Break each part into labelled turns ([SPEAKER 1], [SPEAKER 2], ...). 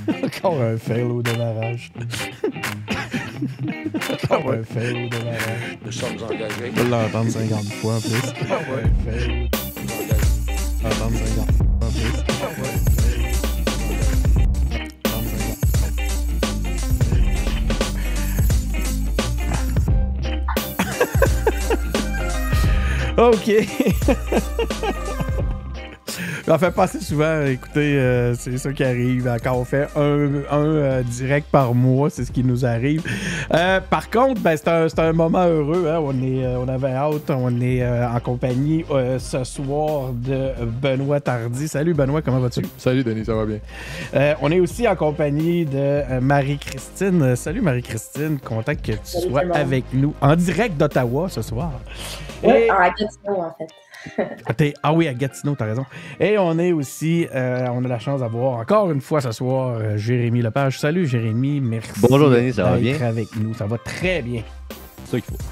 [SPEAKER 1] Encore un fail au démarrage. Encore un fail au démarrage.
[SPEAKER 2] Nous sommes engagés.
[SPEAKER 1] Je vais l'entendre 50 fois en plus. Un fail. L'entendre 50 fois en plus. OK. J'en fais pas assez souvent. Écoutez, c'est ça qui arrive. Quand on fait un direct par mois, c'est ce qui nous arrive. Par contre, ben, c'est un moment heureux. Hein? On avait hâte. On est en compagnie ce soir de Benoît Tardy. Salut Benoît, comment vas-tu?
[SPEAKER 3] Salut Denis, ça va bien.
[SPEAKER 1] On est aussi en compagnie de Marie-Christine. Salut Marie-Christine, content que tu sois avec nous en direct d'Ottawa ce soir.
[SPEAKER 4] Oui, à Gatineau en fait.
[SPEAKER 1] Ah oui, à Gatineau, t'as raison. Et on est aussi, on a la chance d'avoir encore une fois ce soir Jérémy Lepage. Salut Jérémy, merci.
[SPEAKER 5] Bonjour Denis, ça va bien?
[SPEAKER 1] D'être avec nous, ça va très bien.
[SPEAKER 5] C'est ça qu'il faut.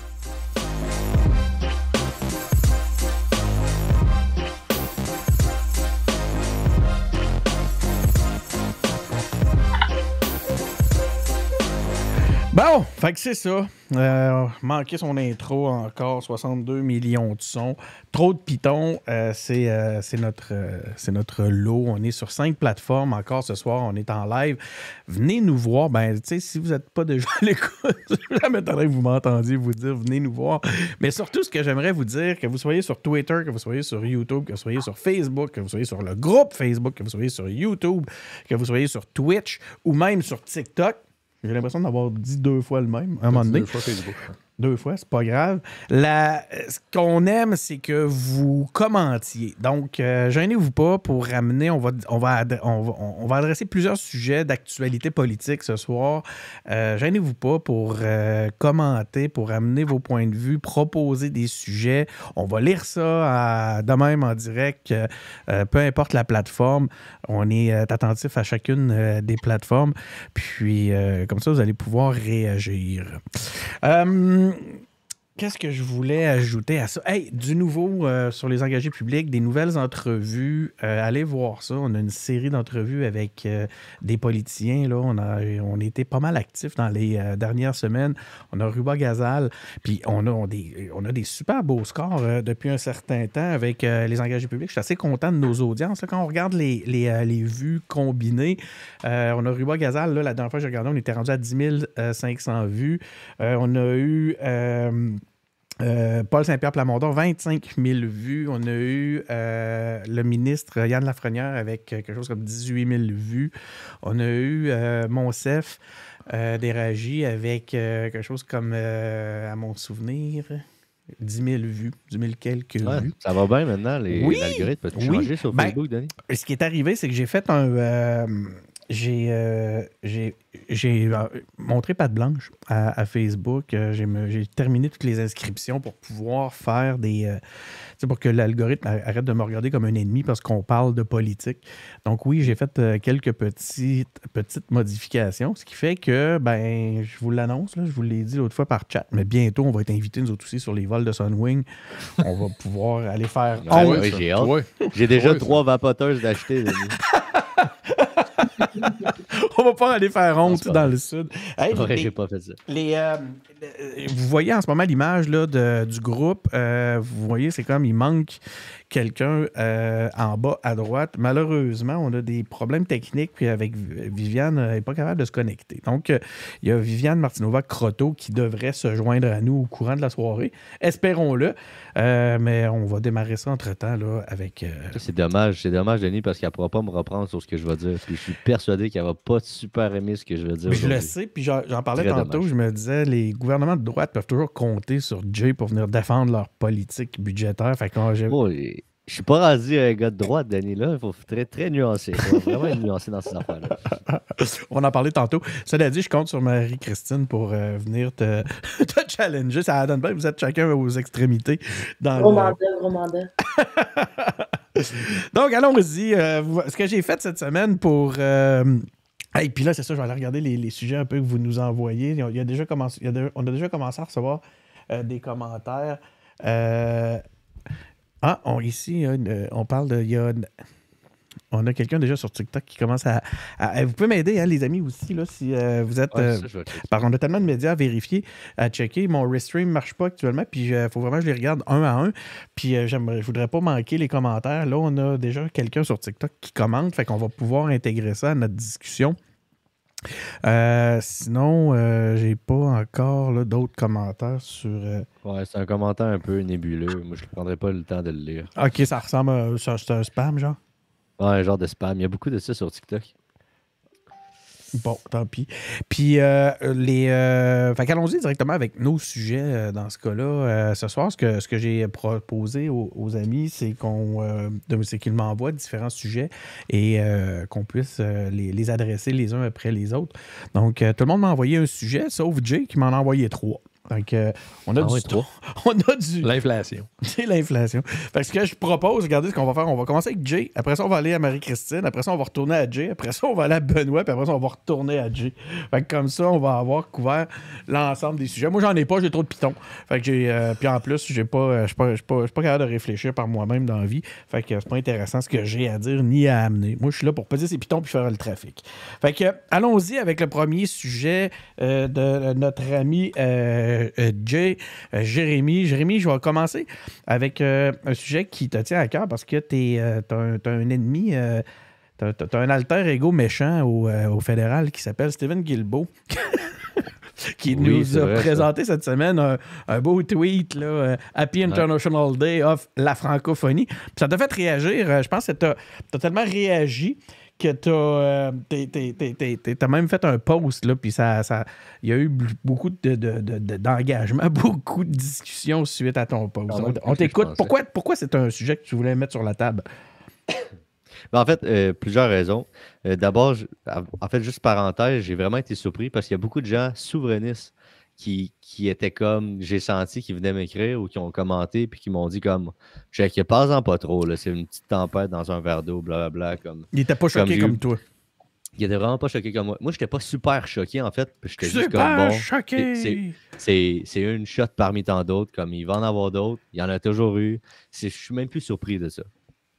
[SPEAKER 1] Bon, fait que c'est ça. Manqué son intro encore, 62 millions de sons. Trop de Python, c'est notre lot. On est sur 5 plateformes encore ce soir. On est en live. Venez nous voir. Ben, tu sais, si vous n'êtes pas déjà à l'écoute, ça m'étonnerait que vous m'entendiez vous dire venez nous voir. Mais surtout, ce que j'aimerais vous dire, que vous soyez sur Twitter, que vous soyez sur YouTube, que vous soyez sur Facebook, que vous soyez sur le groupe Facebook, que vous soyez sur YouTube, que vous soyez sur Twitch ou même sur TikTok. J'ai l'impression d'avoir dit 2 fois le même à un moment donné.
[SPEAKER 3] 2 fois Facebook.
[SPEAKER 1] 2 fois, c'est pas grave. Ce qu'on aime, c'est que vous commentiez. Donc, gênez-vous pas pour ramener. On va adresser plusieurs sujets d'actualité politique ce soir. Gênez-vous pas pour commenter, pour amener vos points de vue, proposer des sujets. On va lire ça de même en direct, peu importe la plateforme. On est attentif à chacune des plateformes. Puis, comme ça, vous allez pouvoir réagir. Qu'est-ce que je voulais ajouter à ça? Hey, du nouveau sur les engagés publics, des nouvelles entrevues. Allez voir ça. On a une série d'entrevues avec des politiciens. Là. On a été pas mal actifs dans les dernières semaines. On a Ruba Gazal. Puis on a des super beaux scores depuis un certain temps avec les engagés publics. Je suis assez content de nos audiences. Là, quand on regarde les vues combinées, on a Ruba Gazal. Là, la dernière fois que j'ai regardé, on était rendu à 10 500 vues. On a eu... Paul Saint-Pierre Plamondon, 25 000 vues. On a eu le ministre Yann Lafrenière avec quelque chose comme 18 000 vues. On a eu Monsef d'Éragie avec quelque chose comme, à mon souvenir, 10 000 vues, 10 000 quelques vues.
[SPEAKER 5] Ça va bien maintenant, l'algorithme peut changer sur Facebook, Denis?
[SPEAKER 1] Ce qui est arrivé, c'est que j'ai fait j'ai montré patte blanche à Facebook. J'ai terminé toutes les inscriptions pour pouvoir faire pour que l'algorithme arrête de me regarder comme un ennemi parce qu'on parle de politique. Donc oui, j'ai fait quelques petites modifications, ce qui fait que, ben, je vous l'annonce, là, je vous l'ai dit l'autre fois par chat, mais bientôt, on va être invités, nous autres aussi, sur les vols de Sunwing. On va pouvoir aller faire...
[SPEAKER 5] Oui, j'ai hâte. Ouais. J'ai déjà 3 vapoteuses d'acheter, Denis.
[SPEAKER 1] On va pas aller faire honte dans le sud. Hey,
[SPEAKER 5] j'ai pas fait ça.
[SPEAKER 1] Vous voyez en ce moment l'image là, du groupe. Vous voyez, c'est comme il manque quelqu'un en bas à droite. Malheureusement, on a des problèmes techniques. Puis avec Viviane, elle n'est pas capable de se connecter. Donc, il y a Viviane Martinova-Croteau qui devrait se joindre à nous au courant de la soirée. Espérons-le. Mais on va démarrer ça entre-temps là, avec...
[SPEAKER 5] C'est dommage, Denis, parce qu'elle ne pourra pas me reprendre sur ce que je vais dire. Puis je suis persuadé qu'elle ne va pas super aimer ce que je vais dire.
[SPEAKER 1] Je le sais, puis j'en parlais très tantôt. Dommage. Je me disais, les gouvernements de droite peuvent toujours compter sur Jay pour venir défendre leur politique budgétaire. Fait que
[SPEAKER 5] je suis pas rendu un gars de droite, Denis, là. Il faut être très nuancé. Il faut vraiment être nuancé dans ces affaires-là.
[SPEAKER 1] On en parlait tantôt. Cela dit, je compte sur Marie-Christine pour venir te challenger. Ça donne pas, vous êtes chacun aux extrémités.
[SPEAKER 4] Gros mandat.
[SPEAKER 1] Donc, allons-y. Ce que j'ai fait cette semaine pour... Et puis là, c'est ça, je vais aller regarder les sujets un peu que vous nous envoyez. On a déjà commencé à recevoir des commentaires. Ici, on parle de... On a quelqu'un déjà sur TikTok qui commence vous pouvez m'aider, hein, les amis, aussi, là, si vous êtes... on a tellement de médias à vérifier, à checker. Mon Restream ne marche pas actuellement, puis il faut vraiment que je les regarde un à un. Puis je voudrais pas manquer les commentaires. Là, on a déjà quelqu'un sur TikTok qui commente, fait qu'on va pouvoir intégrer ça à notre discussion. Sinon, j'ai pas encore là, d'autres commentaires sur...
[SPEAKER 5] Ouais, c'est un commentaire un peu nébuleux. Moi, je ne prendrais pas le temps de le lire.
[SPEAKER 1] OK, ça ressemble à... C'est un spam, genre?
[SPEAKER 5] Ouais, un genre de spam. Il y a beaucoup de ça sur TikTok.
[SPEAKER 1] Bon, tant pis. Puis, fait qu'allons-y directement avec nos sujets dans ce cas-là. Ce soir, ce que j'ai proposé aux amis, c'est qu'ils m'envoient différents sujets et qu'on puisse les adresser les uns après les autres. Donc, tout le monde m'a envoyé un sujet, sauf Jay qui m'en a envoyé 3. Donc, on a du...
[SPEAKER 2] L'inflation.
[SPEAKER 1] C'est l'inflation. Fait que ce que je propose, regardez ce qu'on va faire. On va commencer avec Jay. Après ça, on va aller à Marie-Christine. Après ça, on va retourner à Jay. Après ça, on va aller à Benoît. Puis après ça, on va retourner à Jay. Fait que comme ça, on va avoir couvert l'ensemble des sujets. Moi, j'en ai pas. J'ai trop de pitons. Fait que puis en plus, je suis pas capable de réfléchir par moi-même dans la vie. Fait que c'est pas intéressant ce que j'ai à dire ni à amener. Moi, je suis là pour peser ces pitons puis faire le trafic. Fait que allons-y avec le premier sujet de notre ami Jay, Jérémy. Jérémy, je vais commencer avec un sujet qui te tient à cœur parce que t'as un ennemi, t'as un alter ego méchant au fédéral qui s'appelle Stephen Guilbeault. Qui nous a présenté cette semaine un beau tweet, là, Happy International Day of la francophonie. Puis ça t'a fait réagir. Je pense que t'as tellement réagi que t'as même fait un post, là, puis il y a eu beaucoup d'engagement, beaucoup de discussions suite à ton post. On t'écoute. Pourquoi c'est un sujet que tu voulais mettre sur la table?
[SPEAKER 5] En fait, plusieurs raisons. D'abord, en fait, juste parenthèse, j'ai vraiment été surpris parce qu'il y a beaucoup de gens souverainistes qui étaient comme, j'ai senti, qui venaient m'écrire ou qui ont commenté puis qui m'ont dit comme, je sais pas trop, là, c'est une petite tempête dans un verre d'eau, blablabla.
[SPEAKER 1] Il était pas choqué comme toi.
[SPEAKER 5] Il était vraiment pas choqué comme moi. Moi, j'étais pas super choqué, en fait. J'étais juste comme, bon,
[SPEAKER 1] choqué!
[SPEAKER 5] C'est une shot parmi tant d'autres, comme il va en avoir d'autres, il y en a toujours eu. Je suis même plus surpris de ça.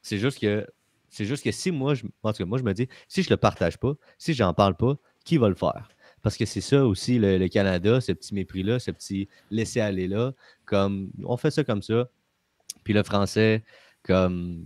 [SPEAKER 5] C'est juste que si moi, en tout cas, moi, je me dis, si je le partage pas, si j'en parle pas, qui va le faire? Parce que c'est ça aussi, le Canada, ce petit mépris-là, ce petit laisser-aller-là, comme, on fait ça comme ça, puis le français, comme,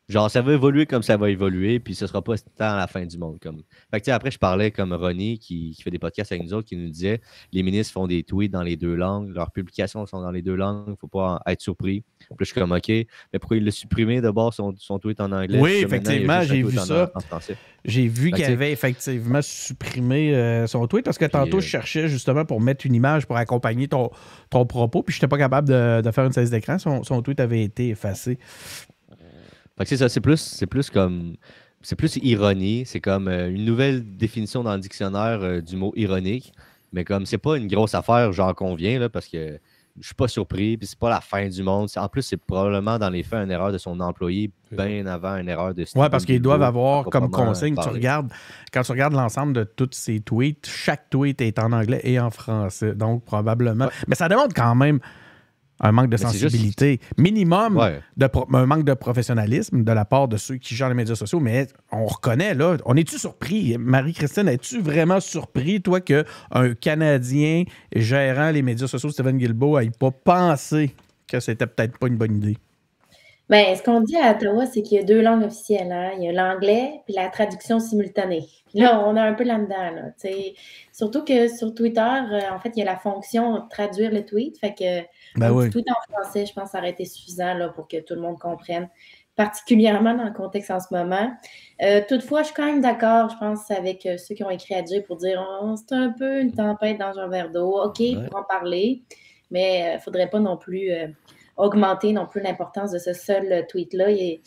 [SPEAKER 5] genre, ça va évoluer comme ça va évoluer, puis ce sera pas tant la fin du monde. Comme... Fait que, après, je parlais comme Ronnie, qui fait des podcasts avec nous autres, qui nous disait, les ministres font des tweets dans les deux langues, leurs publications sont dans les deux langues, il ne faut pas être surpris. Puis je suis comme, OK, mais pourquoi il l'a supprimé d'abord, son tweet en anglais?
[SPEAKER 1] Oui, effectivement, j'ai vu ça.
[SPEAKER 5] En français.
[SPEAKER 1] J'ai vu qu'il avait effectivement supprimé son tweet parce que tantôt, je cherchais justement pour mettre une image pour accompagner ton propos, puis je n'étais pas capable de faire une saisie d'écran. Son tweet avait été effacé.
[SPEAKER 5] Fait que c'est ça, c'est plus comme... C'est plus ironie, c'est comme une nouvelle définition dans le dictionnaire du mot ironique, mais comme c'est pas une grosse affaire, j'en conviens, là, parce que je suis pas surpris, puis c'est pas la fin du monde. En plus, c'est probablement dans les faits une erreur de son employé, bien avant une erreur de...
[SPEAKER 1] Oui, parce qu'ils doivent avoir comme consigne, quand tu regardes l'ensemble de tous ces tweets, chaque tweet est en anglais et en français, donc probablement... Ouais. Mais ça demande quand même un manque de sensibilité, minimum, un manque de professionnalisme de la part de ceux qui gèrent les médias sociaux, mais on reconnaît, là, on est-tu surpris? Marie-Christine, es-tu vraiment surpris, toi, qu'un Canadien gérant les médias sociaux, Stephen Guilbeault, n'ait pas pensé que c'était peut-être pas une bonne idée?
[SPEAKER 4] Bien, ce qu'on dit à Ottawa, c'est qu'il y a deux langues officielles. Hein? Il y a l'anglais puis la traduction simultanée. Puis là, on est un peu là-dedans. Là, surtout que sur Twitter, en fait, il y a la fonction traduire le tweet. Fait que tweet en français, je pense que ça aurait été suffisant là, pour que tout le monde comprenne, particulièrement dans le contexte en ce moment. Toutefois, je suis quand même d'accord, je pense, avec ceux qui ont écrit à Jay pour dire c'est un peu une tempête dans un verre d'eau. OK, pour en parler, mais il ne faudrait pas non plus... augmenter non plus l'importance de ce seul tweet-là. Et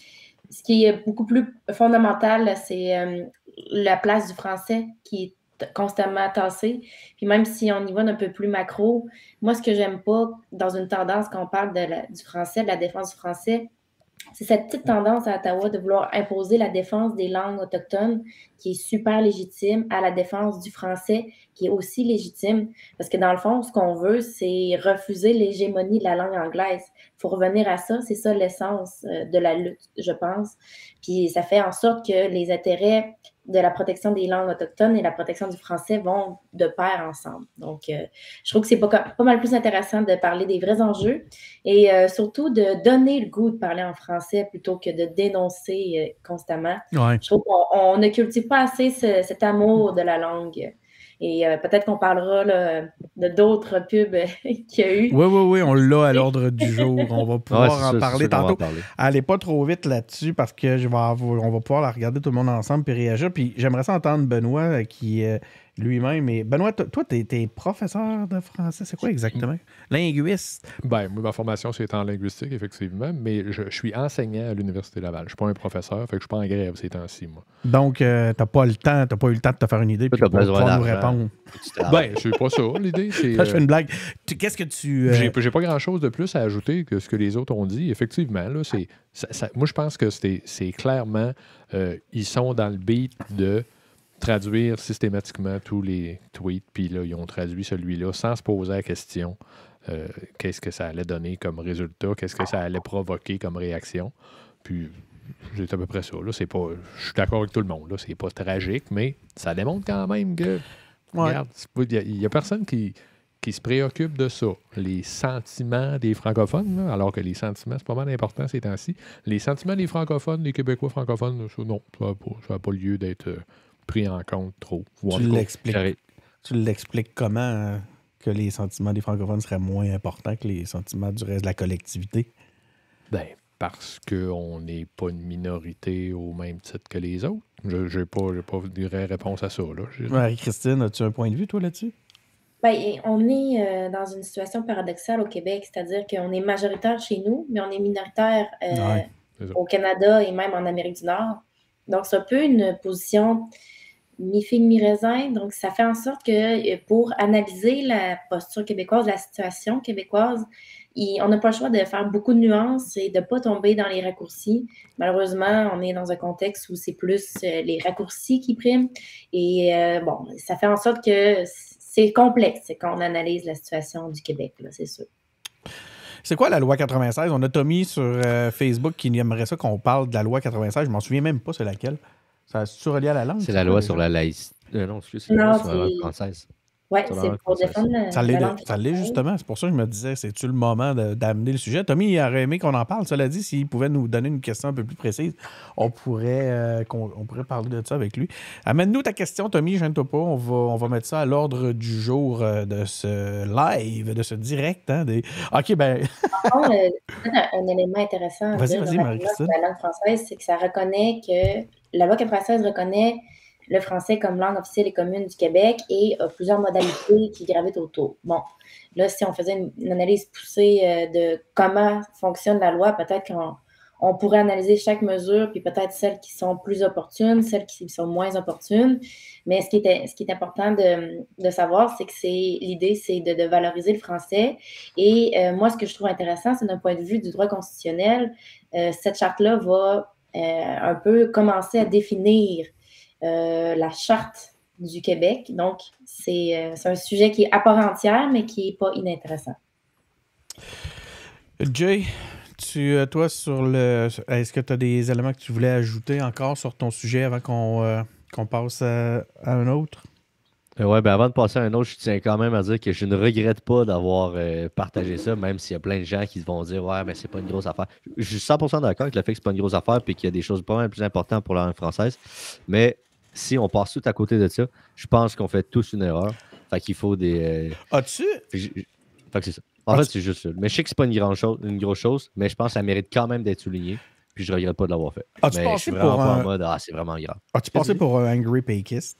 [SPEAKER 4] ce qui est beaucoup plus fondamental, c'est la place du français qui est constamment tassée. Puis même si on y va d'un peu plus macro, moi, ce que j'aime pas dans une tendance quand on parle du français, de la défense du français, c'est cette petite tendance à Ottawa de vouloir imposer la défense des langues autochtones, qui est super légitime, à la défense du français, qui est aussi légitime. Parce que dans le fond, ce qu'on veut, c'est refuser l'hégémonie de la langue anglaise. Il faut revenir à ça. C'est ça l'essence de la lutte, je pense. Puis ça fait en sorte que les intérêts de la protection des langues autochtones et la protection du français vont de pair ensemble. Donc, je trouve que c'est pas mal plus intéressant de parler des vrais enjeux et surtout de donner le goût de parler en français plutôt que de dénoncer constamment.
[SPEAKER 1] Ouais.
[SPEAKER 4] Je trouve qu'on ne cultive pas assez cet amour de la langue. Et peut-être qu'on parlera là, de d'autres pubs qu'il y a eu.
[SPEAKER 1] Oui, on l'a à l'ordre du jour. On va pouvoir en parler tantôt. Allez pas trop vite là-dessus parce que on va pouvoir la regarder tout le monde ensemble puis réagir. Puis j'aimerais ça entendre Benoît qui lui-même. Et Benoît, toi, t'es professeur de français. C'est quoi exactement? Linguiste?
[SPEAKER 2] Ben, moi, ma formation, c'est en linguistique, effectivement, mais je suis enseignant à l'Université Laval. Je ne suis pas un professeur, fait que je ne suis pas en grève ces temps-ci, moi.
[SPEAKER 1] Donc, t'as pas eu le temps de te faire une idée puis de pouvoir nous répondre.
[SPEAKER 2] Ben, c'est pas ça, l'idée.
[SPEAKER 1] Je fais une blague. Qu'est-ce que tu...
[SPEAKER 2] J'ai pas grand-chose de plus à ajouter que ce que les autres ont dit. Effectivement, là, moi, je pense que c'est clairement... ils sont dans le beat de traduire systématiquement tous les tweets, puis là, ils ont traduit celui-là sans se poser la question qu'est-ce que ça allait donner comme résultat, qu'est-ce que ça allait provoquer comme réaction. Puis, c'est à peu près ça. Là, c'est pas, je suis d'accord avec tout le monde. Là, c'est pas tragique, mais ça démontre quand même que regarde, il n'y a personne qui se préoccupe de ça. Les sentiments des francophones, là, alors que les sentiments, c'est pas mal important ces temps-ci. Les sentiments des francophones, des Québécois francophones, ça, non, ça n'a pas lieu d'être pris en compte trop.
[SPEAKER 1] Tu l'expliques comment que les sentiments des francophones seraient moins importants que les sentiments du reste de la collectivité?
[SPEAKER 2] Ben, parce qu'on n'est pas une minorité au même titre que les autres. Je n'ai pas de vraie réponse à ça.
[SPEAKER 1] Marie-Christine, as-tu un point de vue, toi, là-dessus?
[SPEAKER 4] Ben, on est dans une situation paradoxale au Québec, c'est-à-dire qu'on est majoritaire chez nous, mais on est minoritaire au Canada et même en Amérique du Nord. Donc, c'est un peu une position mi-figue, mi-raisin. Donc, ça fait en sorte que pour analyser la posture québécoise, la situation québécoise, on n'a pas le choix de faire beaucoup de nuances et de ne pas tomber dans les raccourcis. Malheureusement, on est dans un contexte où c'est plus les raccourcis qui priment. Et ça fait en sorte que c'est complexe quand on analyse la situation du Québec, là, c'est sûr.
[SPEAKER 1] C'est quoi la loi 96? On a Tommy sur Facebook qui aimerait ça qu'on parle de la loi 96. Je m'en souviens même pas c'est laquelle. Ça se relié à la langue?
[SPEAKER 5] C'est la loi sur la laïcité. Non, c'est la loi sur la langue française.
[SPEAKER 4] Oui, c'est pour défendre la langue.
[SPEAKER 1] Ça l'est justement. C'est pour ça que je me disais, c'est-tu le moment d'amener le sujet? Tommy, il aurait aimé qu'on en parle. Cela dit, s'il pouvait nous donner une question un peu plus précise, on pourrait parler de ça avec lui. Amène-nous ta question, Tommy, gêne-toi pas. On va mettre ça à l'ordre du jour de ce live, de ce direct. Hein, OK, ben...
[SPEAKER 4] un élément intéressant
[SPEAKER 1] vas-y,
[SPEAKER 4] Marie-Christine. La langue française, c'est que ça reconnaît que la loi 96 reconnaît le français comme langue officielle et commune du Québec et a plusieurs modalités qui gravitent autour. Bon, là, si on faisait une analyse poussée de comment fonctionne la loi, peut-être qu'on pourrait analyser chaque mesure, puis peut-être celles qui sont plus opportunes, celles qui sont moins opportunes. Mais ce qui est important de savoir, c'est que l'idée, c'est de valoriser le français. Et moi, ce que je trouve intéressant, c'est d'un point de vue du droit constitutionnel, cette charte-là va un peu commencer à définir la charte du Québec. Donc, c'est un sujet qui est à part entière, mais qui n'est pas inintéressant.
[SPEAKER 1] Jay, toi, est-ce que tu as des éléments que tu voulais ajouter encore sur ton sujet avant qu'on passe à un autre?
[SPEAKER 5] Oui, ben avant de passer à un autre, je tiens quand même à dire que je ne regrette pas d'avoir partagé ça, même s'il y a plein de gens qui vont dire « Ouais, mais c'est pas une grosse affaire. » Je suis 100% d'accord avec le fait que c'est pas une grosse affaire et qu'il y a des choses pas mal plus importantes pour la langue française. Mais si on passe tout à côté de ça, je pense qu'on fait tous une erreur. Fait qu'il faut des...
[SPEAKER 1] As-tu?
[SPEAKER 5] Fait que c'est ça. En fait, c'est juste ça. Mais je sais que c'est pas une grosse chose, mais je pense que ça mérite quand même d'être souligné. Puis je regrette pas de l'avoir fait.
[SPEAKER 1] As-tu
[SPEAKER 5] passé pour pas en mode « Ah, c'est vraiment grave. »
[SPEAKER 1] As-tu passé pour un angry Payquiste?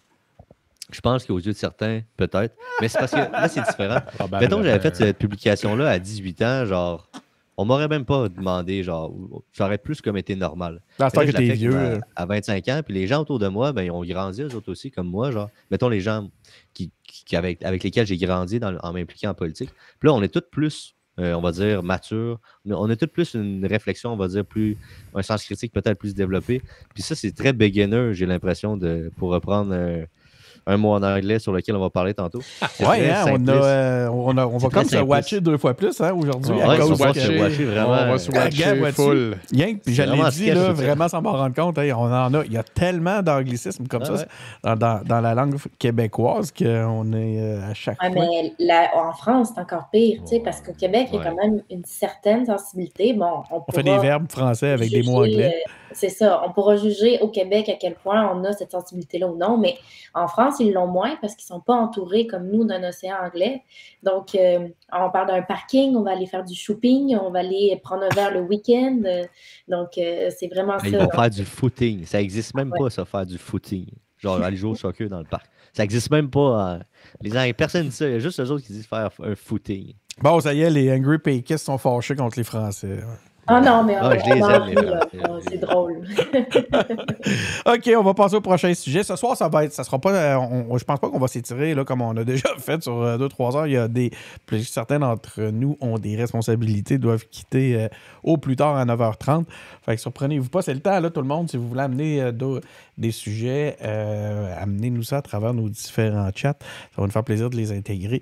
[SPEAKER 5] Je pense qu'aux yeux de certains, peut-être. Mais c'est parce que là, c'est différent. Mettons que j'avais fait cette publication-là à 18 ans, genre, on m'aurait même pas demandé, genre, ça aurait plus comme été normal.
[SPEAKER 1] Dans ce temps que t'es vieux.
[SPEAKER 5] À 25 ans, puis les gens autour de moi, ben, ils ont grandi, eux autres aussi, comme moi, genre. Mettons les gens avec lesquels j'ai grandi en m'impliquant en politique. Puis là, on est tous plus on va dire, mature. On a tout plus une réflexion, on va dire, un sens critique peut-être plus développé. Puis ça, c'est très beginner, j'ai l'impression, pour reprendre un mot en anglais sur lequel on va parler tantôt.
[SPEAKER 1] Ouais, hein, on va comme se watcher 2 fois plus aujourd'hui à cause
[SPEAKER 5] de
[SPEAKER 2] on va se watcher full.
[SPEAKER 1] Puis je l'ai dit, là, vraiment sans m'en rendre compte, il y a tellement d'anglicismes comme ça dans la langue québécoise qu'on est à chaque fois.
[SPEAKER 4] Mais en France, c'est encore pire, parce qu'au Québec, il y a quand même une certaine sensibilité. Bon,
[SPEAKER 1] on fait des verbes français avec des mots anglais.
[SPEAKER 4] C'est ça. On pourra juger au Québec à quel point on a cette sensibilité-là ou non, mais en France, ils l'ont moins parce qu'ils ne sont pas entourés comme nous d'un océan anglais. Donc, on parle d'un parking, on va aller faire du shopping, on va aller prendre un verre le week-end. Donc, c'est vraiment ça.
[SPEAKER 5] Ils vont faire du footing. Ça n'existe même pas, ça, faire du footing. Genre, aller jouer au soccer dans le parc. Ça n'existe même pas. Personne ne dit ça. Il y a juste eux autres qui disent faire un footing.
[SPEAKER 1] Bon, ça y est, les Angry Péquistes sont fâchés contre les Français.
[SPEAKER 4] Ah non, mais
[SPEAKER 5] je les aime,
[SPEAKER 4] c'est drôle.
[SPEAKER 1] OK, on va passer au prochain sujet. Ce soir, ça sera pas. Je pense pas qu'on va s'étirer là, comme on a déjà fait sur 2-3 heures. Il y a certains d'entre nous ont des responsabilités, doivent quitter au plus tard à 9h30. Fait que surprenez-vous pas, c'est le temps là, tout le monde. Si vous voulez amener des sujets, amenez-nous ça à travers nos différents chats. Ça va nous faire plaisir de les intégrer.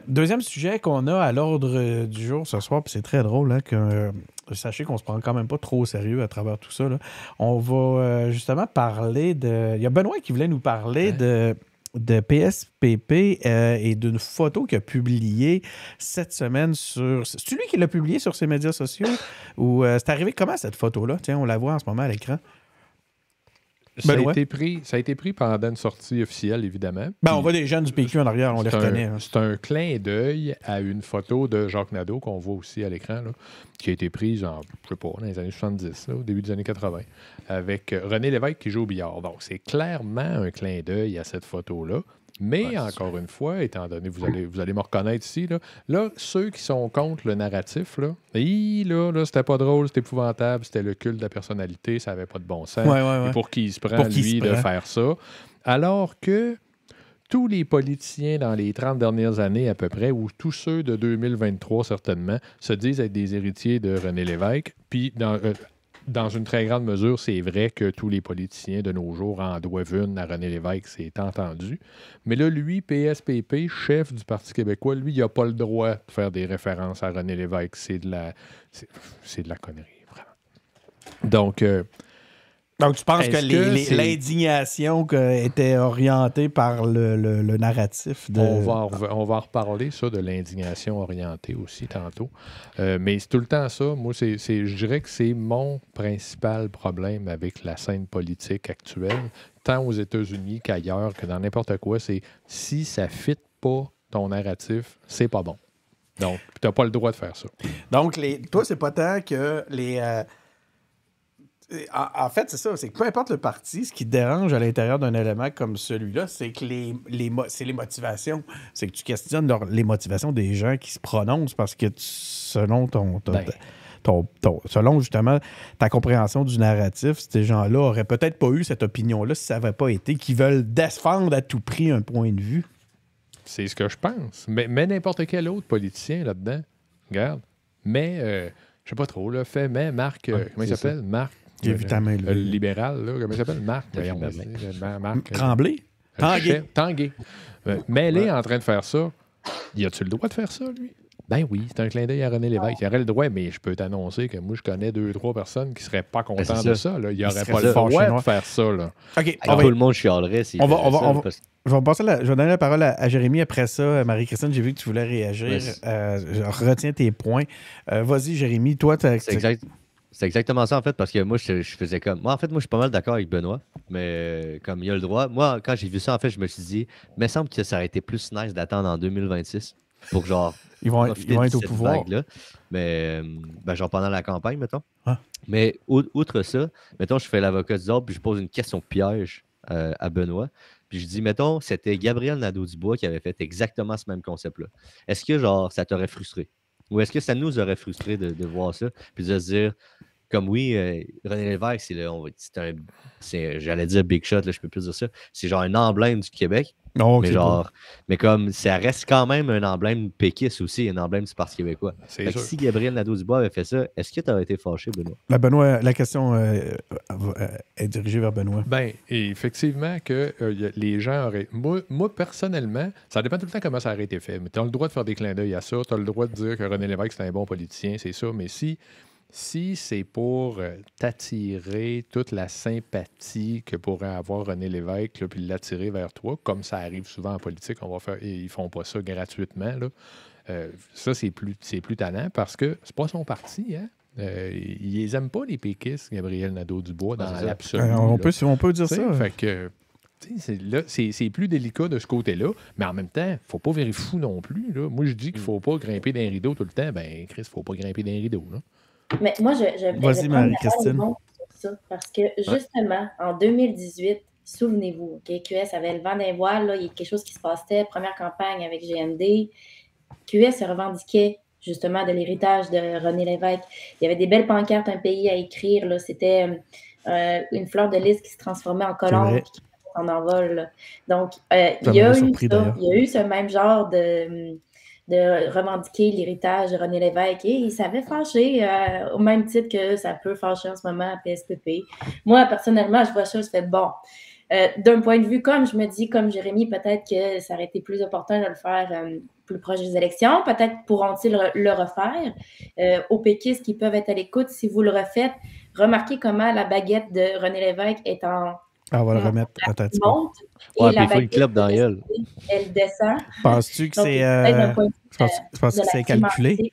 [SPEAKER 1] Deuxième sujet qu'on a à l'ordre du jour ce soir, puis c'est très drôle hein, que. Sachez qu'on se prend quand même pas trop au sérieux à travers tout ça. Là. On va justement parler de... Il y a Benoît qui voulait nous parler de PSPP et d'une photo qu'il a publiée cette semaine sur... C'est lui qui l'a publiée sur ses médias sociaux? Ou c'est arrivé comment cette photo-là? Tiens, on la voit en ce moment à l'écran.
[SPEAKER 2] Ça a été pris pendant une sortie officielle, évidemment.
[SPEAKER 1] On voit des jeunes du PQ en arrière, on les reconnaît.
[SPEAKER 2] C'est un clin d'œil à une photo de Jacques Nadeau qu'on voit aussi à l'écran, là, qui a été prise dans les années 70, là, au début des années 80, avec René Lévesque qui joue au billard. Donc, c'est clairement un clin d'œil à cette photo-là. Mais encore une fois, étant donné, vous allez me reconnaître ici, là, ceux qui sont contre le narratif, là, c'était pas drôle, c'était épouvantable, c'était le culte de la personnalité, ça n'avait pas de bon sens.
[SPEAKER 1] Ouais.
[SPEAKER 2] Et pour qui il se prend, de faire ça. Alors que tous les politiciens dans les 30 dernières années à peu près, ou tous ceux de 2023 certainement, se disent être des héritiers de René Lévesque, puis dans une très grande mesure, c'est vrai que tous les politiciens de nos jours en doivent une à René Lévesque, c'est entendu. Mais là, lui, PSPP, chef du Parti québécois, lui, il n'a pas le droit de faire des références à René Lévesque. C'est de la connerie, vraiment. Donc,
[SPEAKER 1] tu penses que l'indignation était orientée par le narratif de...
[SPEAKER 2] On va en reparler, ça, de l'indignation orientée aussi, tantôt. Mais c'est tout le temps ça. Moi, je dirais que c'est mon principal problème avec la scène politique actuelle, tant aux États-Unis qu'ailleurs, que dans n'importe quoi, c'est si ça ne fit pas ton narratif, c'est pas bon. Donc, tu n'as pas le droit de faire ça.
[SPEAKER 1] Donc, toi, c'est pas tant que les... En fait, c'est ça. C'est que peu importe le parti, ce qui te dérange à l'intérieur d'un élément comme celui-là, c'est que c'est les motivations. C'est que tu questionnes les motivations des gens qui se prononcent parce que selon selon justement ta compréhension du narratif, ces gens-là n'auraient peut-être pas eu cette opinion-là si ça n'avait pas été qu'ils veulent défendre à tout prix un point de vue.
[SPEAKER 2] C'est ce que je pense. Mais n'importe quel autre politicien là-dedans, regarde. Mais, je sais pas trop, là, Marc, comment il s'appelle? Marc.
[SPEAKER 1] J'ai vu ta main,
[SPEAKER 2] le libéral, là, comment il s'appelle? Marc.
[SPEAKER 1] Marc Tremblay?
[SPEAKER 2] Tanguay. Mêlé en train de faire ça. Y a-tu le droit de faire ça, lui? Ben oui, c'est un clin d'œil à René Lévesque. Il aurait le droit, mais je peux t'annoncer que moi, je connais 2-3 personnes qui seraient pas contentes de ça. Là. Il n'aurait pas le droit de faire ça. Là.
[SPEAKER 1] OK.
[SPEAKER 5] Tout le monde chialerait.
[SPEAKER 1] Je vais donner la parole à Jérémy après ça. Marie-Christine, j'ai vu que tu voulais réagir. Je retiens tes points. Vas-y, Jérémy. Toi,
[SPEAKER 5] c'est exactement ça, en fait, parce que moi, je faisais comme... Moi, en fait, moi, je suis pas mal d'accord avec Benoît, mais comme il a le droit... Moi, quand j'ai vu ça, en fait, je me suis dit, il me semble que ça aurait été plus nice d'attendre en 2026 pour genre...
[SPEAKER 1] Ils vont être au pouvoir.
[SPEAKER 5] Mais genre pendant la campagne, mettons.
[SPEAKER 1] Ah.
[SPEAKER 5] Mais outre ça, mettons, je fais l'avocat du diable, puis je pose une question piège à Benoît. Puis je dis, mettons, c'était Gabriel Nadeau-Dubois qui avait fait exactement ce même concept-là. Est-ce que, genre, ça t'aurait frustré? Ou est-ce que ça nous aurait frustré de voir ça? Puis de se dire, Comme oui, René Lévesque, j'allais dire Big Shot, là, je peux plus dire ça. C'est genre un emblème du Québec.
[SPEAKER 1] Oh,
[SPEAKER 5] Mais
[SPEAKER 1] c'est
[SPEAKER 5] genre, mais comme ça reste quand même un emblème péquiste aussi, un emblème du Parti québécois.
[SPEAKER 2] C'est
[SPEAKER 5] Fait que
[SPEAKER 2] sûr.
[SPEAKER 5] si Gabriel Nadeau-Dubois avait fait ça, est-ce que tu aurais été fâché, Benoît?
[SPEAKER 1] La question est dirigée vers Benoît.
[SPEAKER 2] Ben, et effectivement, que les gens auraient. Moi, personnellement, ça dépend tout le temps comment ça aurait été fait. Mais tu as le droit de faire des clins d'œil à ça. Tu as le droit de dire que René Lévesque, c'est un bon politicien, c'est ça. Mais si c'est pour t'attirer toute la sympathie que pourrait avoir René Lévesque, là, puis l'attirer vers toi, comme ça arrive souvent en politique, ils font pas ça gratuitement. Là. Ça, c'est plus talent parce que c'est pas son parti. Hein? Ils les aiment pas, les péquistes, Gabriel Nadeau-Dubois, dans l'absolu.
[SPEAKER 1] On peut dire ça.
[SPEAKER 2] Fait que c'est plus délicat de ce côté-là, mais en même temps, faut pas virer fou non plus. Là. Moi, je dis qu'il faut pas grimper d'un rideau tout le temps. Ben, Chris, faut pas grimper d'un rideau. Là.
[SPEAKER 4] Mais moi,
[SPEAKER 1] Vas-y, Marie-Christine.
[SPEAKER 4] Sur ça, parce que justement, en 2018, souvenez-vous, QS avait le vent d'un voile, là, il y a quelque chose qui se passait, première campagne avec GND. QS se revendiquait justement de l'héritage de René Lévesque. Il y avait des belles pancartes, un pays à écrire. Là, c'était une fleur de lys qui se transformait en colombe et qui en envol. Là. Donc, il y a eu ce même genre de revendiquer l'héritage de René Lévesque et ça avait fâché au même titre que ça peut fâcher en ce moment à PSPP. Moi, personnellement, je vois ça, je fais bon. D'un point de vue, comme je me dis, comme Jérémy, peut-être que ça aurait été plus opportun de le faire plus proche des élections. Peut-être pourront-ils le refaire. Aux péquistes qui peuvent être à l'écoute, si vous le refaites, remarquez comment la baguette de René Lévesque est en...
[SPEAKER 1] on va le remettre.
[SPEAKER 4] Elle monte
[SPEAKER 5] et la baguette dans
[SPEAKER 4] elle descend.
[SPEAKER 1] Penses-tu que c'est calculé?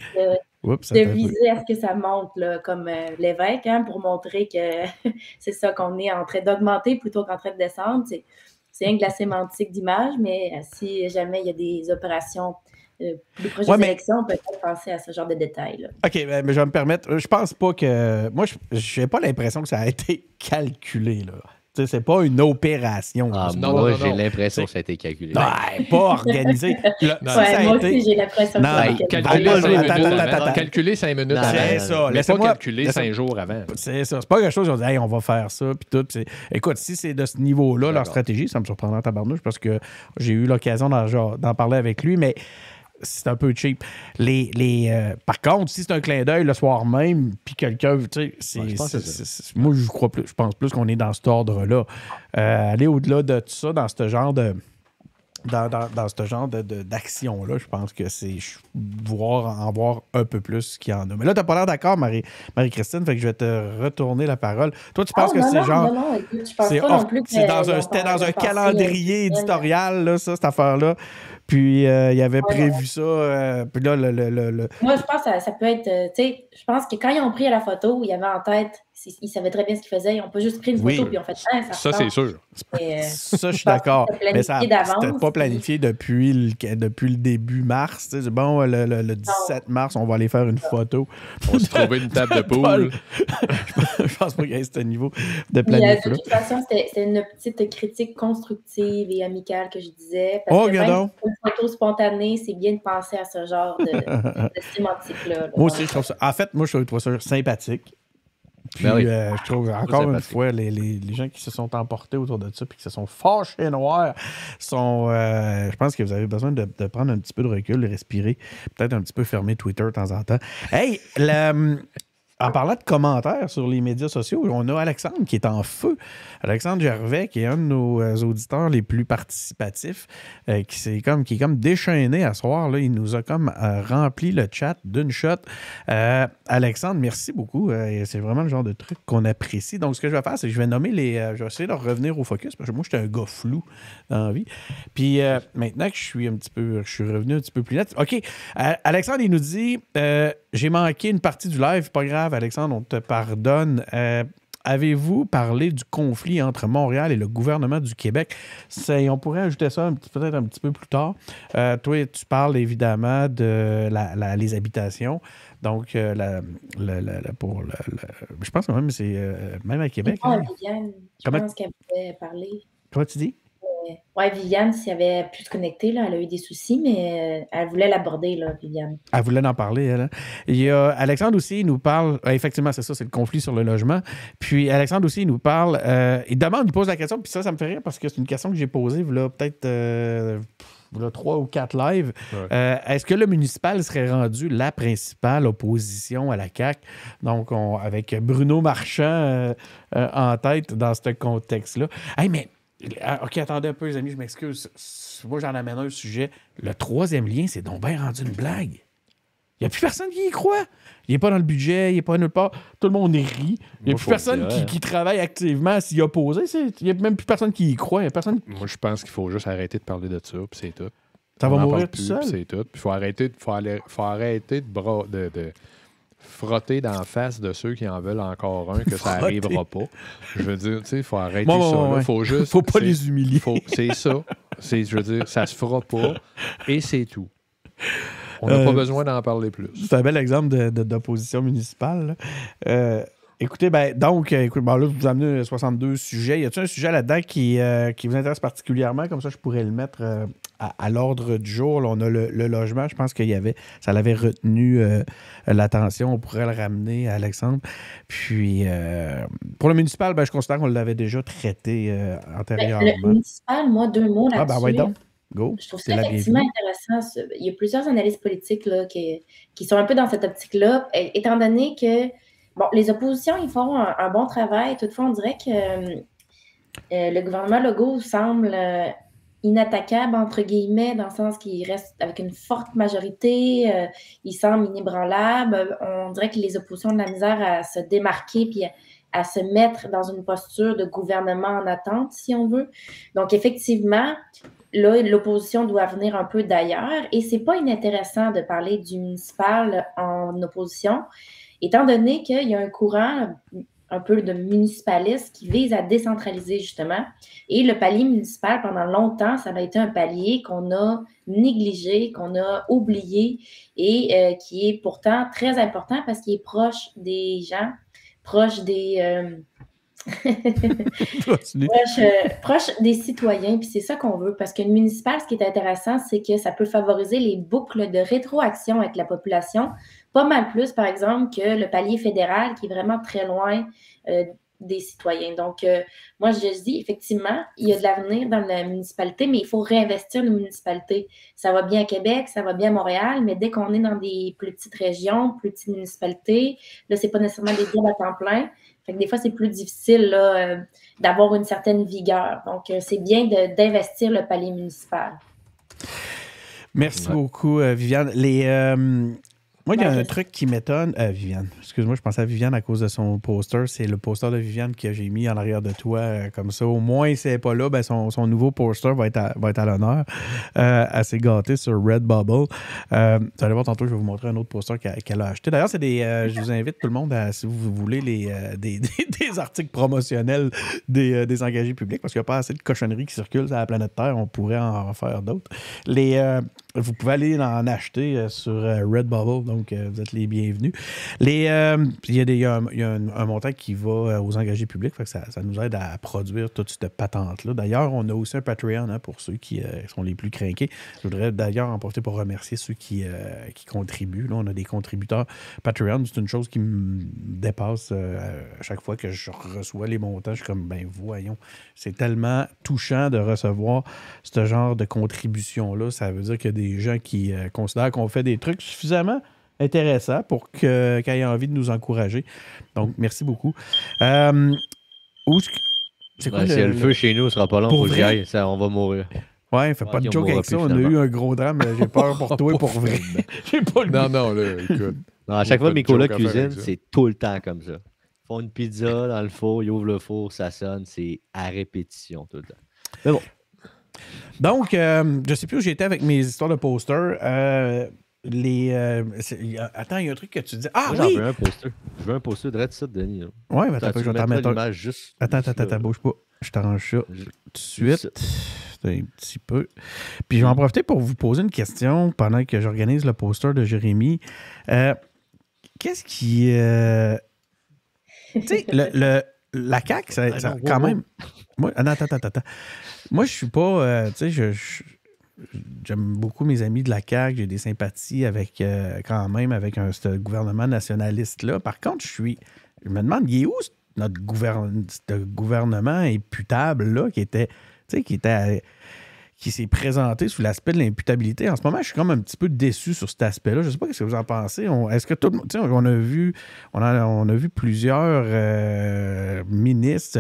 [SPEAKER 4] De viser à ce que ça monte là, comme l'évêque, hein, pour montrer que c'est ça qu'on est en train d'augmenter plutôt qu'en train de descendre. C'est un de la sémantique d'image, mais si jamais il y a des opérations plus proches des élections, on peut peut-être penser à ce genre de détails. Là.
[SPEAKER 1] OK, mais je vais me permettre. Je pense pas que... Moi, je n'ai pas l'impression que ça a été calculé, là. T'sais, c'est pas une opération.
[SPEAKER 5] Moi, j'ai l'impression que ça a été calculé.
[SPEAKER 1] Non, pas organisé.
[SPEAKER 4] Moi aussi, j'ai l'impression que ça a été calculé.
[SPEAKER 2] Calculer 5 minutes avant.
[SPEAKER 1] C'est ça.
[SPEAKER 2] Mais pas calculer 5 jours avant.
[SPEAKER 1] C'est ça. C'est pas quelque chose où on dit hey, on va faire ça. Puis tout. Écoute, si c'est de ce niveau-là, leur stratégie, ça me surprendra en tabarnouche parce que j'ai eu l'occasion d'en parler avec lui, mais c'est un peu cheap. Par contre, si c'est un clin d'œil le soir même, puis quelqu'un, tu sais, moi, je crois plus, je pense plus qu'on est dans cet ordre-là. Aller au-delà de tout ça, dans ce genre de d'action-là, je pense que c'est en voir un peu ce qu'il y en a. Mais là, tu n'as pas l'air d'accord, Marie-Christine, fait que je vais te retourner la parole. Toi, tu penses que c'est genre...
[SPEAKER 4] Non, écoute, je pense pas non plus que...
[SPEAKER 1] C'était dans un calendrier éditorial, là, ça, cette affaire-là. Puis, il avait prévu ça. Puis là,
[SPEAKER 4] Moi, je pense que ça peut être... tu sais, je pense que quand ils ont pris la photo, ils avaient en tête... Ils savaient très bien ce qu'ils faisaient. Ils n'ont pas juste pris une photo puis ils ont fait
[SPEAKER 2] ça c'est sûr.
[SPEAKER 1] Ça, je suis d'accord. Mais ça n'était pas planifié depuis le début mars. C'est bon, le 17 mars, on va aller faire une photo.
[SPEAKER 2] On se trouvait une table de poule.
[SPEAKER 1] Je pense pas qu'il y ait ce niveau de planification.
[SPEAKER 4] De toute façon, c'était une petite critique constructive et amicale que je disais. Parce que même pour une photo spontanée, c'est bien de penser à ce genre de sémantique-là.
[SPEAKER 1] Moi aussi, je trouve ça... En fait, moi, je trouve ça sympathique. Puis, je trouve encore une fois, les gens qui se sont emportés autour de ça puis qui se sont fâchés noirs sont... je pense que vous avez besoin de prendre un petit peu de recul, de respirer, peut-être un petit peu fermer Twitter de temps en temps. Hey, en parlant de commentaires sur les médias sociaux, on a Alexandre qui est en feu. Alexandre Gervais, qui est un de nos auditeurs les plus participatifs, qui est comme déchaîné à ce soir. Là. Il nous a comme rempli le chat d'une shot. Alexandre, merci beaucoup. C'est vraiment le genre de truc qu'on apprécie. Donc, ce que je vais faire, c'est que je vais nommer je vais essayer de revenir au focus, parce que moi, j'étais un gars flou dans la vie. Puis, maintenant que je suis revenu un petit peu plus net. OK. Alexandre, il nous dit... j'ai manqué une partie du live, pas grave, Alexandre, on te pardonne. Avez-vous parlé du conflit entre Montréal et le gouvernement du Québec? On pourrait ajouter ça peut-être un petit peu plus tard. Toi, tu parles évidemment de les habitations. Donc, je pense quand même que c'est même à Québec.
[SPEAKER 4] Je pense qu'elle pouvait parler.
[SPEAKER 1] Comment tu dis?
[SPEAKER 4] ouais, Viviane, s'il avait pu se connecter, là, elle a eu des soucis, mais elle voulait l'aborder, là, Viviane.
[SPEAKER 1] Elle voulait en parler, elle. Hein. Il y a Alexandre aussi, il nous parle. Effectivement, c'est ça, c'est le conflit sur le logement. Puis Alexandre aussi, il nous parle. Il pose la question, puis ça me fait rire parce que c'est une question que j'ai posée, là, peut-être. Là, 3 ou 4 lives.
[SPEAKER 2] Ouais.
[SPEAKER 1] Est-ce que le municipal serait rendu la principale opposition à la CAQ? Donc, avec Bruno Marchand en tête dans ce contexte-là. Hey, mais, OK, attendez un peu, les amis, je m'excuse. Moi, j'en amène un sujet. Le 3e lien, c'est donc bien rendu une blague. Il n'y a plus personne qui y croit. Il n'est pas dans le budget, il n'est pas nulle part. Tout le monde rit. Il n'y a plus personne qui travaille activement à s'y opposer. Il n'y a même plus personne qui y croit.
[SPEAKER 2] Moi, je pense qu'il faut juste arrêter de parler de ça, puis c'est tout.
[SPEAKER 1] Ça va mourir tout seul.
[SPEAKER 2] C'est tout. Puis il faut arrêter de frotter dans la face de ceux qui en veulent encore un, que ça n'arrivera pas. Je veux dire, tu sais, il faut arrêter ça.
[SPEAKER 1] Ouais. Faut pas les humilier.
[SPEAKER 2] C'est ça. Je veux dire, ça se fera pas et c'est tout. On n'a pas besoin d'en parler plus.
[SPEAKER 1] C'est un bel exemple d'opposition municipale. Écoutez, là, je vous ai amené 62 sujets. Y a-t-il un sujet là-dedans qui vous intéresse particulièrement? Comme ça, je pourrais le mettre à l'ordre du jour. Là, on a le logement. Je pense ça l'avait retenu l'attention. On pourrait le ramener à Alexandre. Puis, pour le municipal, je considère qu'on l'avait déjà traité antérieurement.
[SPEAKER 4] Le municipal, moi, 2 mots là-dessus.
[SPEAKER 1] Ah, ouais, donc. Go.
[SPEAKER 4] Je trouve ça effectivement intéressant. Il y a plusieurs analystes politiques là, qui sont un peu dans cette optique-là, étant donné que les oppositions, ils font un bon travail. Toutefois, on dirait que le gouvernement Legault semble inattaquable, entre guillemets, dans le sens qu'il reste avec une forte majorité. Il semble inébranlable. On dirait que les oppositions ont de la misère à se démarquer puis à se mettre dans une posture de gouvernement en attente, si on veut. Donc, effectivement, là, l'opposition doit venir un peu d'ailleurs et c'est pas inintéressant de parler du municipal en opposition, étant donné qu'il y a un courant un peu de municipalistes qui vise à décentraliser justement. Et le palier municipal, pendant longtemps, ça a été un palier qu'on a négligé, qu'on a oublié et qui est pourtant très important parce qu'il est proche des gens, proche des... proche des citoyens, puis c'est ça qu'on veut, parce que le municipal, ce qui est intéressant, c'est que ça peut favoriser les boucles de rétroaction avec la population, pas mal plus, par exemple, que le palier fédéral, qui est vraiment très loin des citoyens. Donc, moi, je dis, effectivement, il y a de l'avenir dans la municipalité, mais il faut réinvestir les municipalités. Ça va bien à Québec, ça va bien à Montréal, mais dès qu'on est dans des plus petites régions, plus petites municipalités, là, c'est pas nécessairement des jobs à temps plein. Fait que des fois, c'est plus difficile là, d'avoir une certaine vigueur. Donc, c'est bien d'investir le palier municipal.
[SPEAKER 1] Merci beaucoup, Viviane. Moi, il y a un truc qui m'étonne. Viviane, excuse-moi, je pensais à Viviane à cause de son poster. C'est le poster de Viviane que j'ai mis en arrière de toi, comme ça. Au moins, si elle n'est pas là, son nouveau poster va être à l'honneur. Elle s'est gâtée sur Redbubble. Vous allez voir tantôt, je vais vous montrer un autre poster qu'elle a acheté. D'ailleurs, je vous invite tout le monde à, si vous voulez, des articles promotionnels des engagés publics, parce qu'il n'y a pas assez de cochonneries qui circulent sur la planète Terre. On pourrait en faire d'autres. Vous pouvez aller en acheter sur Redbubble, donc vous êtes les bienvenus. Il y a un montant qui va aux engagés publics, fait que ça nous aide à produire toute cette patente-là. D'ailleurs, on a aussi un Patreon pour ceux qui sont les plus crinqués. Je voudrais d'ailleurs en profiter pour remercier ceux qui contribuent. Là, on a des contributeurs Patreon. C'est une chose qui me dépasse à chaque fois que je reçois les montants. Je suis comme, voyons, c'est tellement touchant de recevoir ce genre de contribution-là. Ça veut dire qu'il y a des gens qui considèrent qu'on fait des trucs suffisamment intéressants pour qu'ils aient envie de nous encourager. Donc, merci beaucoup. C'est quoi
[SPEAKER 5] s'il y a le feu chez nous, ce sera pas long pour que j'y aille. On va mourir.
[SPEAKER 1] Ouais, fais pas de joke avec ça. On a eu un gros drame. J'ai peur pour toi et pour vrai. J'ai pas le
[SPEAKER 2] Non, là, écoute.
[SPEAKER 5] Non, à chaque fois que mes colocs cuisinent, c'est tout le temps comme ça. Ils font une pizza dans le four, ils ouvrent le four, ça sonne. C'est à répétition tout le temps. Mais bon.
[SPEAKER 1] Donc, je ne sais plus où j'étais avec mes histoires de posters. Attends, il y a un truc que tu dis. Ah,
[SPEAKER 5] moi,
[SPEAKER 1] oui!
[SPEAKER 5] J'en veux un poster. Je veux un poster de ça, Denis. Là.
[SPEAKER 1] Ouais, mais attends, je vais t'en mettre un.
[SPEAKER 5] Juste
[SPEAKER 1] attends, bouge pas. Je t'arrange ça tout de suite. Un petit peu. Puis je vais en profiter pour vous poser une question pendant que j'organise le poster de Jérémy. Qu'est-ce qui... tu sais, la CAQ,
[SPEAKER 5] non,
[SPEAKER 1] quand
[SPEAKER 5] wow.
[SPEAKER 1] même... Moi, attends. Moi, je suis pas... tu sais, j'aime beaucoup mes amis de la CAQ. J'ai des sympathies avec, quand même, avec ce gouvernement nationaliste-là. Par contre, je me demande, il est où notre ce gouvernement imputable, là, qui s'est présenté sous l'aspect de l'imputabilité. En ce moment, je suis comme un petit peu déçu sur cet aspect-là. Je ne sais pas ce que vous en pensez. Est-ce que tout le monde... On a vu plusieurs ministres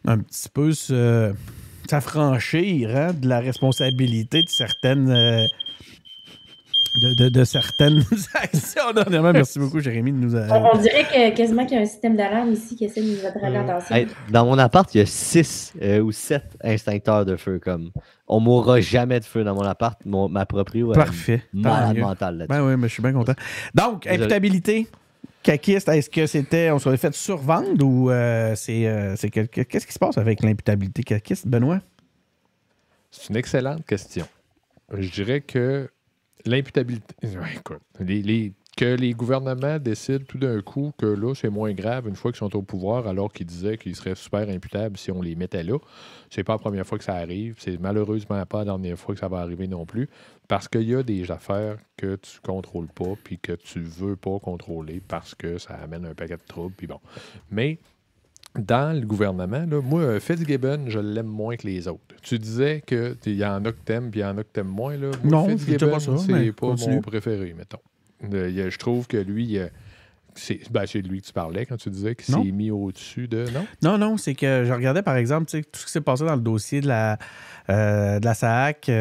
[SPEAKER 1] un petit peu s'affranchir de la responsabilité de certaines... De certaines actions dernièrement. Merci beaucoup, Jérémy, de nous...
[SPEAKER 4] On dirait quasiment qu'il y a un système d'alarme ici qui essaie de nous attirer l'attention.
[SPEAKER 5] Hey, dans mon appart, il y a 6 ou 7 extincteurs de feu. Comme on mourra jamais de feu dans mon appart. Ma proprio
[SPEAKER 1] Parfait.
[SPEAKER 5] malade mentale là-dessus.
[SPEAKER 1] Ben oui, mais je suis bien content. Donc,
[SPEAKER 5] Désolé.
[SPEAKER 1] imputabilité, caquiste, est-ce que on s'est fait survendre ou qu'est-ce qui se passe avec l'imputabilité caquiste, Benoît?
[SPEAKER 2] C'est une excellente question. Je dirais que l'imputabilité... Écoute, que les gouvernements décident tout d'un coup que là, c'est moins grave une fois qu'ils sont au pouvoir, alors qu'ils disaient qu'ils seraient super imputables si on les mettait là. C'est pas la première fois que ça arrive. C'est malheureusement pas la dernière fois que ça va arriver non plus. Parce qu'il y a des affaires que tu contrôles pas puis que tu veux pas contrôler parce que ça amène un paquet de troubles. Puis bon. Mais dans le gouvernement, là, moi, Fitzgibbon, je l'aime moins que les autres. Tu disais qu'il y en a que t'aimes puis il y en a que t'aimes moins. Là. Moi,
[SPEAKER 1] Non, je disais pas ça, mais
[SPEAKER 2] c'est pas
[SPEAKER 1] continue.
[SPEAKER 2] mon préféré, mettons. Je trouve que lui, c'est de lui que tu parlais quand tu disais qu'il
[SPEAKER 1] Non.
[SPEAKER 2] s'est mis au-dessus de... Non?
[SPEAKER 1] Non, c'est que je regardais, par exemple, tu sais, tout ce qui s'est passé dans le dossier de la SAAC.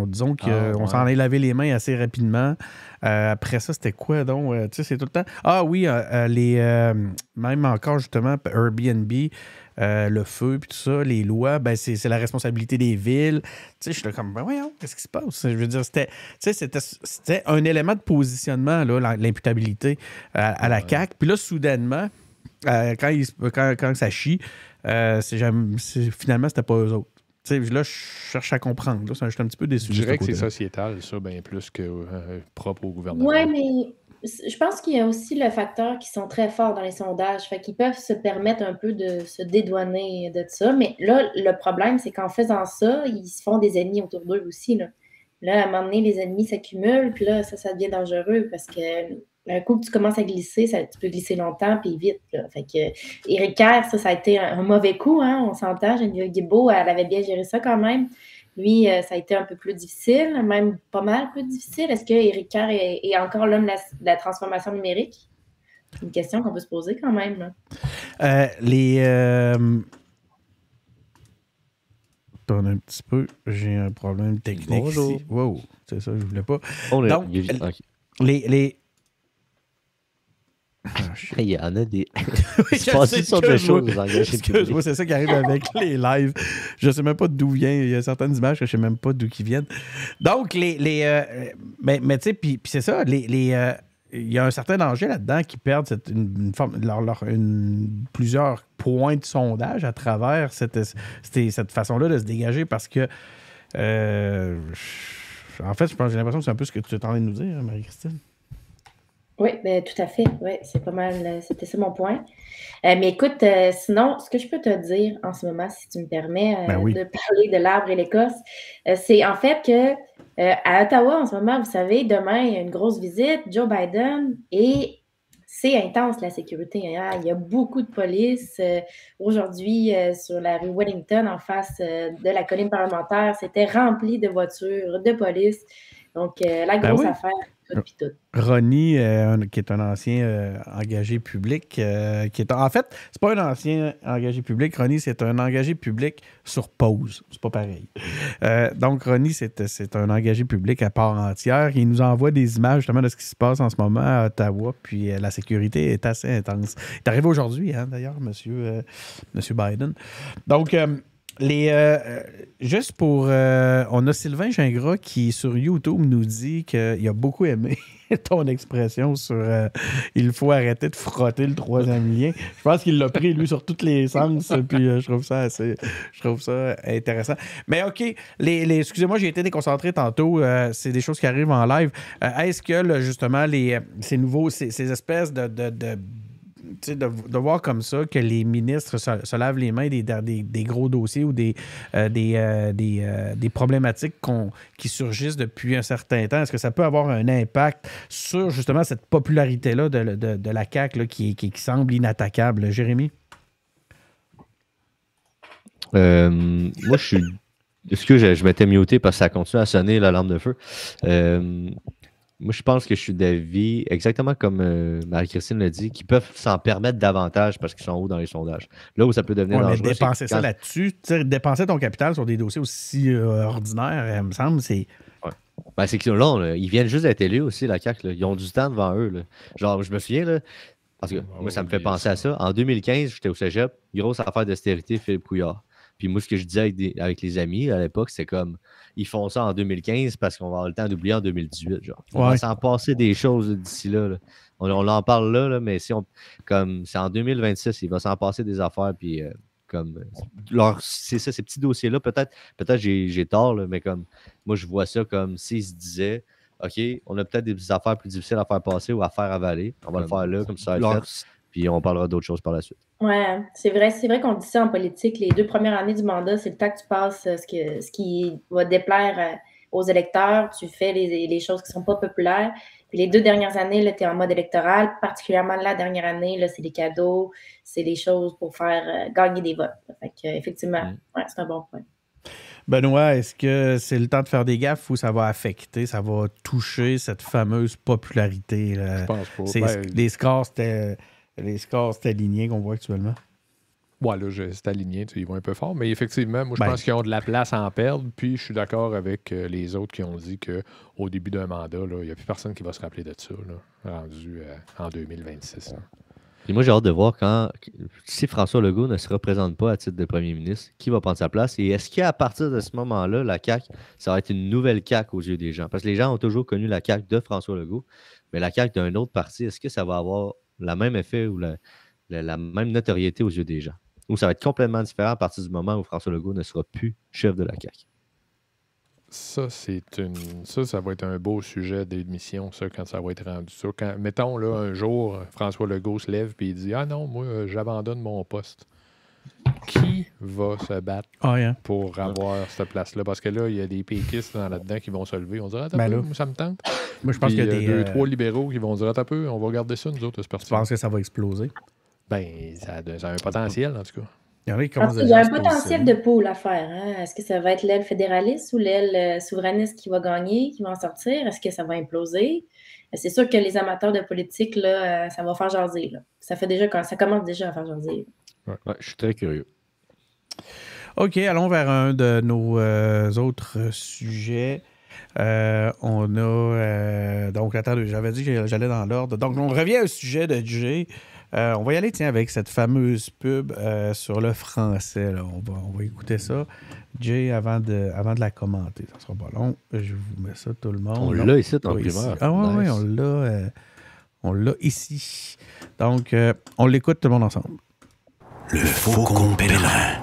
[SPEAKER 1] Disons qu'on s'en est lavé les mains assez rapidement. Après ça, c'était quoi donc? Tu sais, c'est tout le temps... Ah oui, même encore, justement, Airbnb, le feu, puis tout ça, les lois, ben c'est la responsabilité des villes. Tu sais, je suis comme, ben voyons, qu'est-ce qui se passe? Je veux dire, c'était un élément de positionnement, là, l'imputabilité à la CAQ. Puis là, soudainement, quand ça chie, finalement, c'était pas eux autres. Tu sais, là, je cherche à comprendre. Là, je suis un petit peu déçu.
[SPEAKER 2] Je dirais que c'est sociétal, ça, bien plus que propre au gouvernement.
[SPEAKER 4] Oui, mais je pense qu'il y a aussi le facteur qu'ils sont très forts dans les sondages. Fait qu'ils peuvent se permettre un peu de se dédouaner de ça. Mais là, le problème, c'est qu'en faisant ça, ils se font des ennemis autour d'eux aussi. Là, à un moment donné, les ennemis s'accumulent, puis là, ça devient dangereux parce que un coup que tu commences à glisser, tu peux glisser longtemps puis vite. Là. Fait que Éric Kerr, ça a été un mauvais coup, hein, on s'entend. Geneviève Guilbeault, elle avait bien géré ça quand même. Lui, ça a été un peu plus difficile, même pas mal plus difficile. Est-ce que Éric Kerr est encore l'homme de la transformation numérique? C'est une question qu'on peut se poser quand même. Là.
[SPEAKER 1] Attends un petit peu, j'ai un problème technique
[SPEAKER 5] Bonjour.
[SPEAKER 1] ici. Wow, c'est ça, je voulais pas.
[SPEAKER 5] Donc,
[SPEAKER 1] les...
[SPEAKER 5] il y en a des...
[SPEAKER 1] Il
[SPEAKER 5] se passe toutes sortes de choses aux engagés publics.
[SPEAKER 1] C'est ça qui arrive avec les lives. Je sais même pas d'où vient. Il y a certaines images que je sais même pas d'où qui viennent. Donc, mais tu sais, puis c'est ça, il y a un certain danger là-dedans qui perdent plusieurs points de sondage à travers cette façon-là de se dégager parce que en fait, j'ai l'impression que c'est un peu ce que tu es en train de nous dire, Marie-Christine.
[SPEAKER 4] Oui, ben, tout à fait. Oui, c'est pas mal. C'était ça mon point. Mais écoute, sinon, ce que je peux te dire en ce moment, si tu me permets de parler de l'arbre et l'Écosse, c'est en fait que à Ottawa, en ce moment, vous savez, demain, il y a une grosse visite, Joe Biden, et c'est intense, la sécurité. Hein? Il y a beaucoup de police. Aujourd'hui, sur la rue Wellington, en face de la colline parlementaire, c'était rempli de voitures, de police. Donc, la grosse affaire, tout puis tout.
[SPEAKER 1] Ronnie, qui est un ancien engagé public, en fait, c'est pas un ancien engagé public. Ronnie, c'est un engagé public sur pause. C'est pas pareil. Donc, Ronnie, c'est un engagé public à part entière. Il nous envoie des images justement de ce qui se passe en ce moment à Ottawa. Puis la sécurité est assez intense. Il est arrivé aujourd'hui, hein, d'ailleurs, monsieur Biden. Donc, juste pour... on a Sylvain Gingras qui, sur YouTube, nous dit qu'il a beaucoup aimé ton expression sur il faut arrêter de frotter le troisième lien. Je pense qu'il l'a pris, lui, sur tous les sens. Puis je trouve ça intéressant. Mais OK, excusez-moi, j'ai été déconcentré tantôt. C'est des choses qui arrivent en live. Est-ce que, justement, ces espèces de voir comme ça que les ministres se lavent les mains des gros dossiers ou des problématiques qui surgissent depuis un certain temps, est-ce que ça peut avoir un impact sur justement cette popularité-là de la CAQ là, qui semble inattaquable? Jérémy?
[SPEAKER 5] Moi, je suis... Excuse, je m'étais muté parce que ça continue à sonner l'alarme de feu. Moi, je pense que je suis d'avis, exactement comme Marie-Christine l'a dit, qu'ils peuvent s'en permettre davantage parce qu'ils sont hauts dans les sondages. Là où ça peut devenir dangereux,
[SPEAKER 1] mais dépenser ça là-dessus, dépenser ton capital sur des dossiers aussi ordinaires, il me semble, c'est...
[SPEAKER 5] Ouais. Ben, c'est qu'ils là, ils viennent juste d'être élus aussi, la CAQ. Là. Ils ont du temps devant eux. Là. Genre, je me souviens, là, parce que moi, ça me fait penser à ça. En 2015, j'étais au cégep, grosse affaire d'austérité, Philippe Couillard. Puis moi, ce que je disais avec les amis à l'époque, c'est comme, ils font ça en 2015 parce qu'on va avoir le temps d'oublier en 2018. Genre. Il va s'en passer des choses d'ici là. On en parle là, mais si comme c'est en 2026, il va s'en passer des affaires. Puis c'est ça, ces petits dossiers-là, peut-être j'ai tort, là, mais comme moi, je vois ça comme s'ils se disaient, OK, on a peut-être des affaires plus difficiles à faire passer ou à faire avaler. On va le faire là, comme ça va être fait. Puis on parlera d'autres choses par la suite.
[SPEAKER 4] Ouais, c'est vrai qu'on dit ça en politique. Les 2 premières années du mandat, c'est le temps que tu passes ce qui va déplaire aux électeurs. Tu fais les choses qui ne sont pas populaires. Puis les 2 dernières années, tu es en mode électoral. Particulièrement la dernière année, là, c'est des cadeaux, c'est des choses pour faire gagner des votes. Fait que, effectivement, ouais, c'est un bon point.
[SPEAKER 1] Benoît, est-ce que c'est le temps de faire des gaffes ou ça va affecter, ça va toucher cette fameuse popularité? Là?
[SPEAKER 2] Je pense pas.
[SPEAKER 1] Les scores, c'est aligné qu'on voit actuellement.
[SPEAKER 2] Ouais, là, c'est aligné, ils vont un peu fort. Mais effectivement, moi, je pense qu'ils ont de la place à en perdre. Puis, je suis d'accord avec les autres qui ont dit qu'au début d'un mandat, il n'y a plus personne qui va se rappeler de ça, là, rendu en 2026. Là.
[SPEAKER 5] Puis moi, j'ai hâte de voir si François Legault ne se représente pas à titre de premier ministre, qui va prendre sa place? Et est-ce qu'à partir de ce moment-là, la CAQ, ça va être une nouvelle CAQ aux yeux des gens? Parce que les gens ont toujours connu la CAQ de François Legault, mais la CAQ d'un autre parti, est-ce que ça va avoir le même effet ou la même notoriété aux yeux des gens? Ou ça va être complètement différent à partir du moment où François Legault ne sera plus chef de la CAQ?
[SPEAKER 2] Ça va être un beau sujet d'émission, ça, quand ça va être rendu ça. Mettons, là, un jour, François Legault se lève et il dit « Ah non, moi, j'abandonne mon poste. » Qui va se battre pour avoir cette place-là? Parce que là, il y a des péquistes là-dedans qui vont se lever. On dirait, ça me tente.
[SPEAKER 1] Moi, je pense qu'il y a
[SPEAKER 2] 2-3 libéraux qui vont dire, attends un peu, on va regarder ça, nous autres, ce parti.
[SPEAKER 1] Je pense que ça va exploser.
[SPEAKER 2] Ben, ça a un potentiel, en tout cas.
[SPEAKER 1] Il
[SPEAKER 4] y a un potentiel de pôle à faire. Hein? Est-ce que ça va être l'aile fédéraliste ou l'aile souverainiste qui va gagner, qui va en sortir? Est-ce que ça va imploser? C'est sûr que les amateurs de politique, là, ça va faire jaser. Là. Ça commence déjà à faire jaser.
[SPEAKER 5] Ouais, je suis très curieux.
[SPEAKER 1] OK, allons vers un de nos autres sujets. On a... donc, attendez, j'avais dit que j'allais dans l'ordre. Donc, on revient au sujet de Jay. On va y aller, avec cette fameuse pub sur le français. Là. On va écouter ça. Jay, avant de la commenter. Ça sera pas long. Je vous mets ça, tout le monde.
[SPEAKER 5] On l'a ici, en primeur.
[SPEAKER 1] Ah oui, nice. On l'a ici. Donc, on l'écoute tout le monde ensemble.
[SPEAKER 3] Le faucon pèlerin.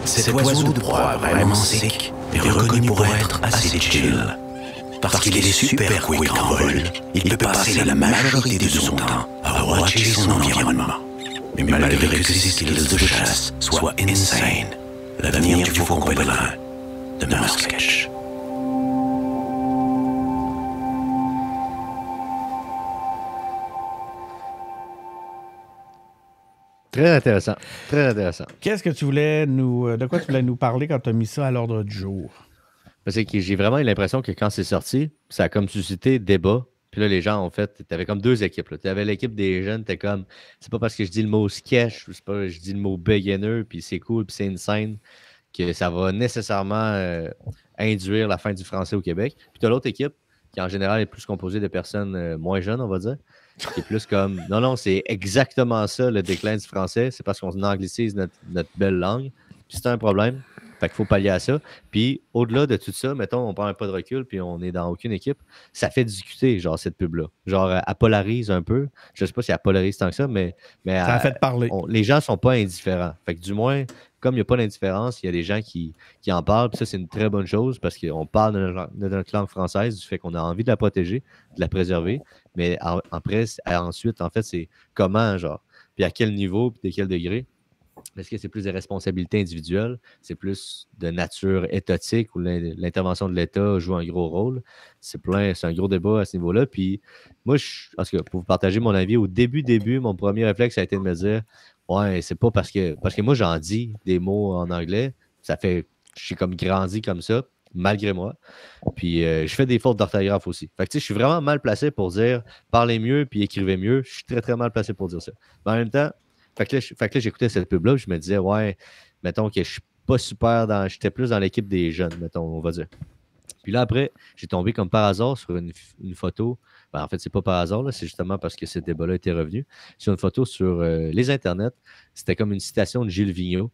[SPEAKER 3] Cet oiseau de proie vraiment sec est reconnu pour être assez chill. Parce qu'il est super quick en vol, il peut passer la majorité de son temps à watcher son environnement. Mais malgré que ses skills de chasse soient insane, l'avenir du faucon pèlerin demeure sketch.
[SPEAKER 5] Très intéressant. Très intéressant.
[SPEAKER 1] Qu'est-ce que de quoi tu voulais nous parler quand tu as mis ça à l'ordre du jour?
[SPEAKER 5] Parce que j'ai vraiment eu l'impression que quand c'est sorti, ça a comme suscité débat. Puis là, les gens, en fait, tu avais comme 2 équipes. Tu avais l'équipe des jeunes, t'es comme, c'est pas parce que je dis le mot sketch, c'est pas je dis le mot beginner, puis c'est cool, puis c'est une scène, que ça va nécessairement induire la fin du français au Québec. Puis tu as l'autre équipe, qui en général est plus composée de personnes moins jeunes, on va dire, qui est plus comme, non, c'est exactement ça, le déclin du français, c'est parce qu'on anglicise notre belle langue, puis c'est un problème. Fait qu'il faut pallier à ça. Puis, au-delà de tout ça, mettons, on prend un pas de recul, puis on n'est dans aucune équipe, ça fait discuter, genre, cette pub-là. Genre, elle polarise un peu. Je sais pas si elle polarise tant que ça, mais
[SPEAKER 1] ça a fait parler.
[SPEAKER 5] Les gens sont pas indifférents. Fait que du moins, comme il n'y a pas d'indifférence, il y a des gens qui en parlent. Puis ça, c'est une très bonne chose parce qu'on parle de notre langue française, du fait qu'on a envie de la protéger, de la préserver. Mais ensuite, en fait, c'est comment, genre, puis à quel niveau, puis de quel degré. Est-ce que c'est plus des responsabilités individuelles? C'est plus de nature étatique où l'intervention de l'État joue un gros rôle? C'est un gros débat à ce niveau-là. Puis moi, en tout cas, pour vous partager mon avis, au début, mon premier réflexe a été de me dire ouais, c'est pas parce que moi, j'en dis des mots en anglais. J'ai comme grandi comme ça, malgré moi. Puis je fais des fautes d'orthographe aussi. Fait que tu sais, je suis vraiment mal placé pour dire parlez mieux puis écrivez mieux. Je suis très, très mal placé pour dire ça. Mais en même temps, fait que là, j'écoutais cette pub-là, je me disais, ouais, mettons que je suis pas super j'étais plus dans l'équipe des jeunes, mettons, on va dire. Puis là, après, j'ai tombé comme par hasard sur une photo. Ben, en fait, c'est pas par hasard, là, c'est justement parce que ce débat-là était revenu. Sur une photo sur les internets, c'était comme une citation de Gilles Vigneault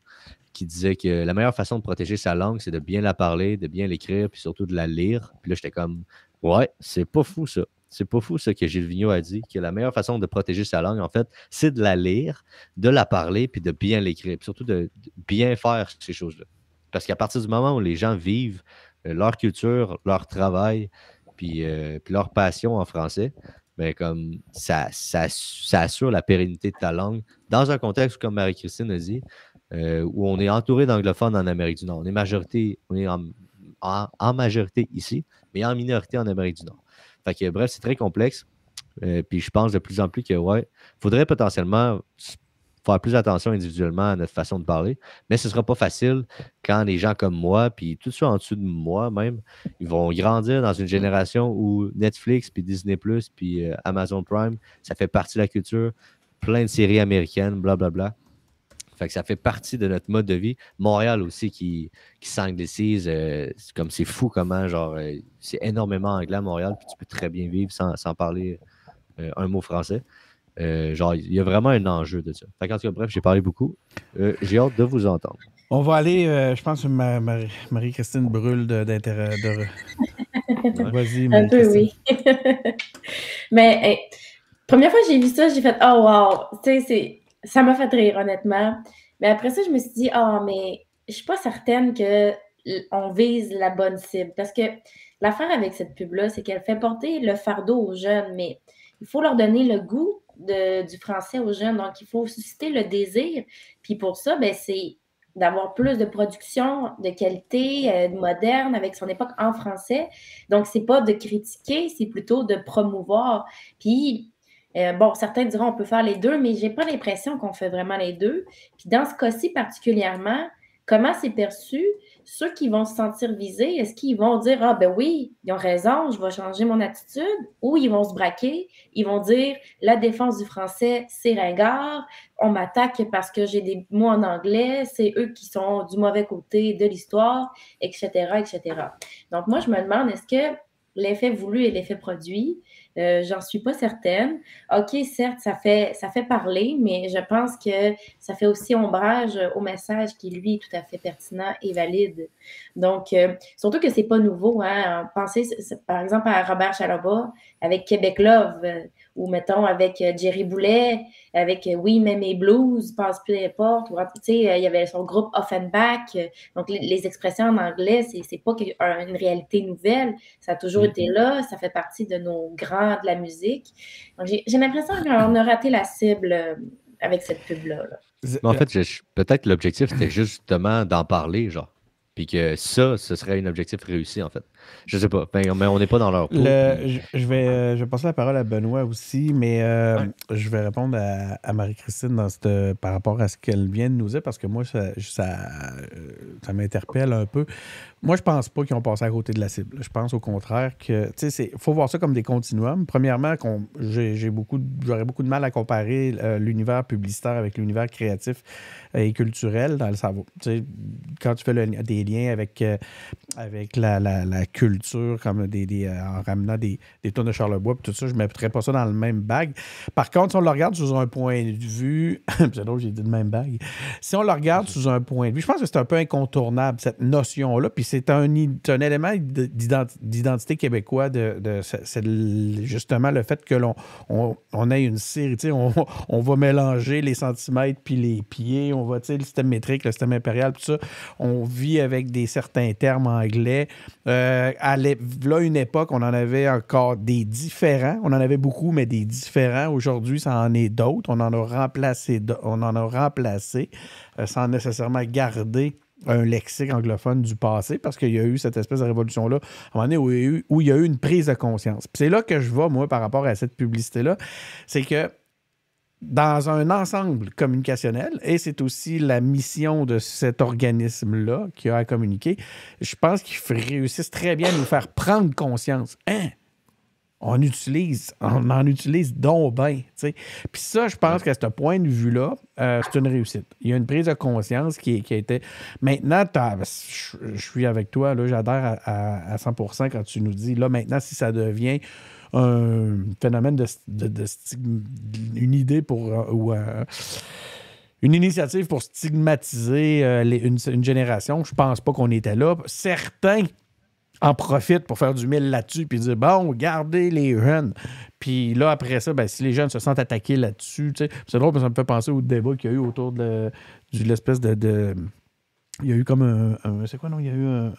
[SPEAKER 5] qui disait que la meilleure façon de protéger sa langue, c'est de bien la parler, de bien l'écrire, puis surtout de la lire. Puis là, j'étais comme, ouais, c'est pas fou ça. C'est pas fou ça que Gilles Vigneault a dit, que la meilleure façon de protéger sa langue, en fait, c'est de la lire, de la parler, puis de bien l'écrire, puis surtout de bien faire ces choses-là. Parce qu'à partir du moment où les gens vivent leur culture, leur travail, puis leur passion en français, ben comme ça assure la pérennité de ta langue dans un contexte, comme Marie-Christine a dit, où on est entouré d'anglophones en Amérique du Nord. On est en majorité ici, mais en minorité en Amérique du Nord. Fait que, bref, c'est très complexe. Puis je pense de plus en plus que, ouais, il faudrait potentiellement faire plus attention individuellement à notre façon de parler, mais ce ne sera pas facile quand les gens comme moi, puis tout ça en dessous de moi même, ils vont grandir dans une génération où Netflix, puis Disney+, puis Amazon Prime, ça fait partie de la culture, plein de séries américaines, blablabla. Fait que ça fait partie de notre mode de vie. Montréal aussi qui s'anglicise, comme c'est fou comment, genre, c'est énormément anglais à Montréal, puis tu peux très bien vivre sans parler un mot français. Genre, il y a vraiment un enjeu de ça. Fait qu'en tout cas, bref, j'ai parlé beaucoup. J'ai hâte de vous entendre.
[SPEAKER 1] On va aller, je pense que Marie-Christine brûle d'intérêt. Vas-y, Marie-Christine.
[SPEAKER 4] Un peu, oui. Mais première fois que j'ai vu ça, j'ai fait « Oh, wow! » Tu sais, ça m'a fait rire, honnêtement. Mais après ça, je me suis dit « Ah, mais je suis pas certaine qu'on vise la bonne cible. » Parce que l'affaire avec cette pub-là, c'est qu'elle fait porter le fardeau aux jeunes, mais il faut leur donner le goût du français aux jeunes. Donc, il faut susciter le désir. Puis pour ça, ben, c'est d'avoir plus de production de qualité, moderne, avec son époque en français. Donc, c'est pas de critiquer, c'est plutôt de promouvoir. Puis, bon, certains diront on peut faire les deux, mais j'ai pas l'impression qu'on fait vraiment les deux. Puis dans ce cas-ci particulièrement, comment c'est perçu? Ceux qui vont se sentir visés, est-ce qu'ils vont dire « Ah ben oui, ils ont raison, je vais changer mon attitude » ou ils vont se braquer, ils vont dire « La défense du français, c'est ringard, on m'attaque parce que j'ai des mots en anglais, c'est eux qui sont du mauvais côté de l'histoire, etc., etc. » Donc moi, je me demande, est-ce que l'effet voulu et l'effet produit? J'en suis pas certaine. OK, certes, ça fait parler, mais je pense que ça fait aussi ombrage au message qui, lui, est tout à fait pertinent et valide. Donc, surtout que c'est pas nouveau, hein. Pensez, par exemple, à Robert Charlebois avec Québec Love, ou mettons avec Jerry Boulet, avec Oui, mais mes blues, passe plus n'importe. Tu sais, il y avait son groupe Offenbach. Donc, les expressions en anglais, c'est pas une réalité nouvelle. Ça a toujours été là. Ça fait partie de nos grands de la musique. Donc, j'ai l'impression qu'on a raté la cible avec cette pub-là.
[SPEAKER 5] Mais en fait, peut-être que l'objectif, c'était justement d'en parler, genre. Puis que ça, ce serait un objectif réussi, en fait. Je sais pas. Mais on n'est pas dans leur peau.
[SPEAKER 1] Je vais passer la parole à Benoît aussi, mais je vais répondre à Marie-Christine par rapport à ce qu'elle vient de nous dire, parce que moi, ça m'interpelle un peu. Moi, je pense pas qu'ils ont passé à côté de la cible. Je pense au contraire que, tu sais, faut voir ça comme des continuums. Premièrement, j'aurais beaucoup de mal à comparer l'univers publicitaire avec l'univers créatif et culturel dans le cerveau. Tu sais, quand tu fais des liens avec la culture, comme en ramenant des tonnes de Charlebois et tout ça, je ne mettrais pas ça dans le même bag. Par contre, si on le regarde sous un point de vue... c'est drôle, j'ai dit le même bag. Si on le regarde sous un point de vue, je pense que c'est un peu incontournable, cette notion-là, puis c'est un élément d'identité québécois, c'est justement le fait que on ait une série, tu sais, on va mélanger les centimètres puis les pieds, on va, tu sais, le système métrique, le système impérial, tout ça, on vit avec des certains termes anglais. Là, une époque, on en avait encore des différents. On en avait beaucoup, mais des différents. Aujourd'hui, ça en est d'autres. On en a remplacé sans nécessairement garder un lexique anglophone du passé, parce qu'il y a eu cette espèce de révolution-là, à un moment donné, où il y a eu une prise de conscience. Puis c'est là que je vais, moi, par rapport à cette publicité-là, c'est que dans un ensemble communicationnel, et c'est aussi la mission de cet organisme-là qui a à communiquer, je pense qu'ils réussissent très bien à nous faire prendre conscience. On en utilise donc bien. Puis ça, je pense qu'à ce point de vue-là, c'est une réussite. Il y a une prise de conscience qui a été... Maintenant, je suis avec toi, là, j'adhère à 100% quand tu nous dis, là, maintenant, si ça devient un phénomène une idée pour... une initiative pour stigmatiser une génération, je pense pas qu'on était là. Certains en profitent pour faire du mille là-dessus puis dire, bon, gardez les jeunes. Puis là, après ça, ben, si les jeunes se sentent attaqués là-dessus, tu sais, c'est drôle parce que ça me fait penser au débat qu'il y a eu autour de l'espèce de... Il y a eu comme un c'est quoi, non? Il y a eu
[SPEAKER 4] un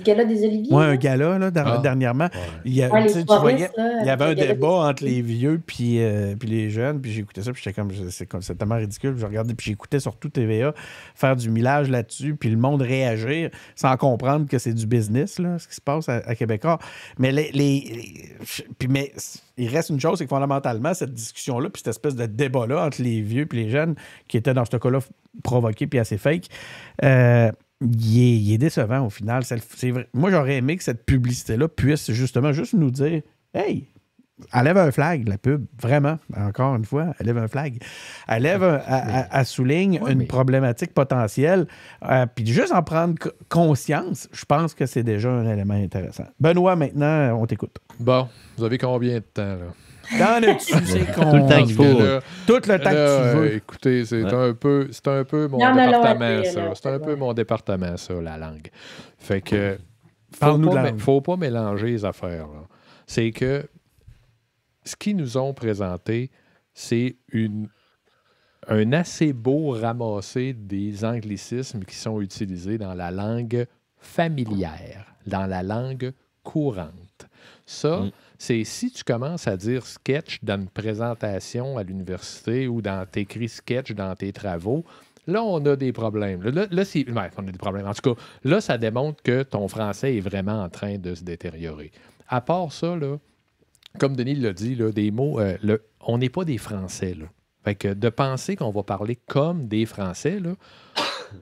[SPEAKER 4] gala des Oliviers.
[SPEAKER 1] Oui, un gala, là, dernièrement.
[SPEAKER 2] Ouais.
[SPEAKER 1] Il y a,
[SPEAKER 4] Ouais,
[SPEAKER 1] tu voyais, il y avait un débat entre les vieux puis les jeunes, puis j'écoutais ça, puis j'étais comme, c'est tellement ridicule. Puis je regardais, puis j'écoutais surtout TVA faire du millage là-dessus, puis le monde réagir sans comprendre que c'est du business, là, ce qui se passe à Québécois. Mais mais il reste une chose, c'est que fondamentalement, cette discussion-là, puis cette espèce de débat-là entre les vieux et les jeunes, qui était dans ce cas-là provoqué puis assez fake, il est décevant au final. C'est vrai. Moi, j'aurais aimé que cette publicité-là puisse justement juste nous dire « Hey, elle lève un flag, la pub. Vraiment, encore une fois, elle lève un flag. Elle lève, elle souligne une problématique potentielle. Puis juste en prendre conscience, je pense que c'est déjà un élément intéressant. Benoît, maintenant, on t'écoute.
[SPEAKER 2] Bon, vous avez combien de temps, là?
[SPEAKER 1] Dans le dessus, c'est
[SPEAKER 5] Tout le temps qu'il faut.
[SPEAKER 1] Tout le temps que tu veux.
[SPEAKER 2] Écoutez, c'est un peu mon département, ça. C'est un peu mon département, ça, la langue. Fait que faut pas mélanger les affaires, là. C'est que ce qu'ils nous ont présenté, c'est un assez beau ramassé des anglicismes qui sont utilisés dans la langue familière, dans la langue courante. Ça, c'est si tu commences à dire sketch dans une présentation à l'université ou dans t'écris sketch dans tes travaux, là, on a des problèmes. Là, on a des problèmes. En tout cas, là, ça démontre que ton français est vraiment en train de se détériorer. À part ça, là, comme Denis l'a dit, là, des mots, on n'est pas des Français, là. Fait que de penser qu'on va parler comme des Français, là,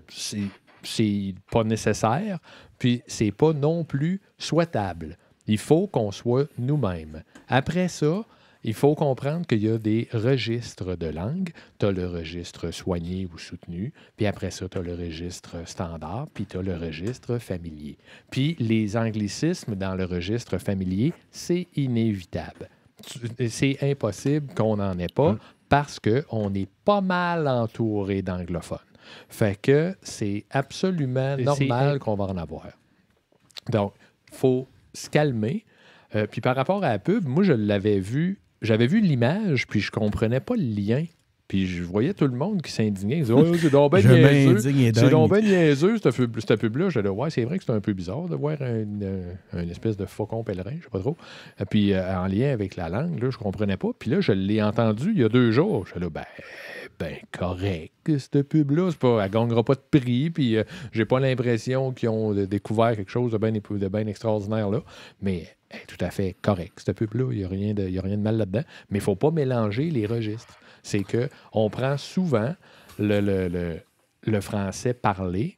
[SPEAKER 2] c'est pas nécessaire, puis c'est pas non plus souhaitable. Il faut qu'on soit nous-mêmes. Après ça, il faut comprendre qu'il y a des registres de langue. Tu as le registre soigné ou soutenu, puis après ça, tu as le registre standard, puis tu as le registre familier. Puis les anglicismes dans le registre familier, c'est inévitable. C'est impossible qu'on n'en ait pas parce qu'on est pas mal entouré d'anglophones. Fait que c'est absolument normal qu'on va en avoir. Donc, il faut se calmer. Puis par rapport à la pub, moi, j'avais vu l'image, puis je comprenais pas le lien. Puis je voyais tout le monde qui s'indignait. Ils disaient « Oh, c'est donc ben niaiseux. C'est donc ben niaiseux, cette pub-là. » Je disais « Ouais, c'est vrai que c'est un peu bizarre de voir une espèce de faucon pèlerin, je sais pas trop. » Puis en lien avec la langue, là, je comprenais pas. Puis là, je l'ai entendu il y a 2 jours. Je disais « Ben, correct, cette pub-là. Elle ne gagnera pas de prix. Puis j'ai pas l'impression qu'ils ont découvert quelque chose de bien extraordinaire là. Mais tout à fait correct, cette pub-là. Il n'y a rien de mal là-dedans. Mais il ne faut pas mélanger les registres. C'est qu'on prend souvent le français parlé,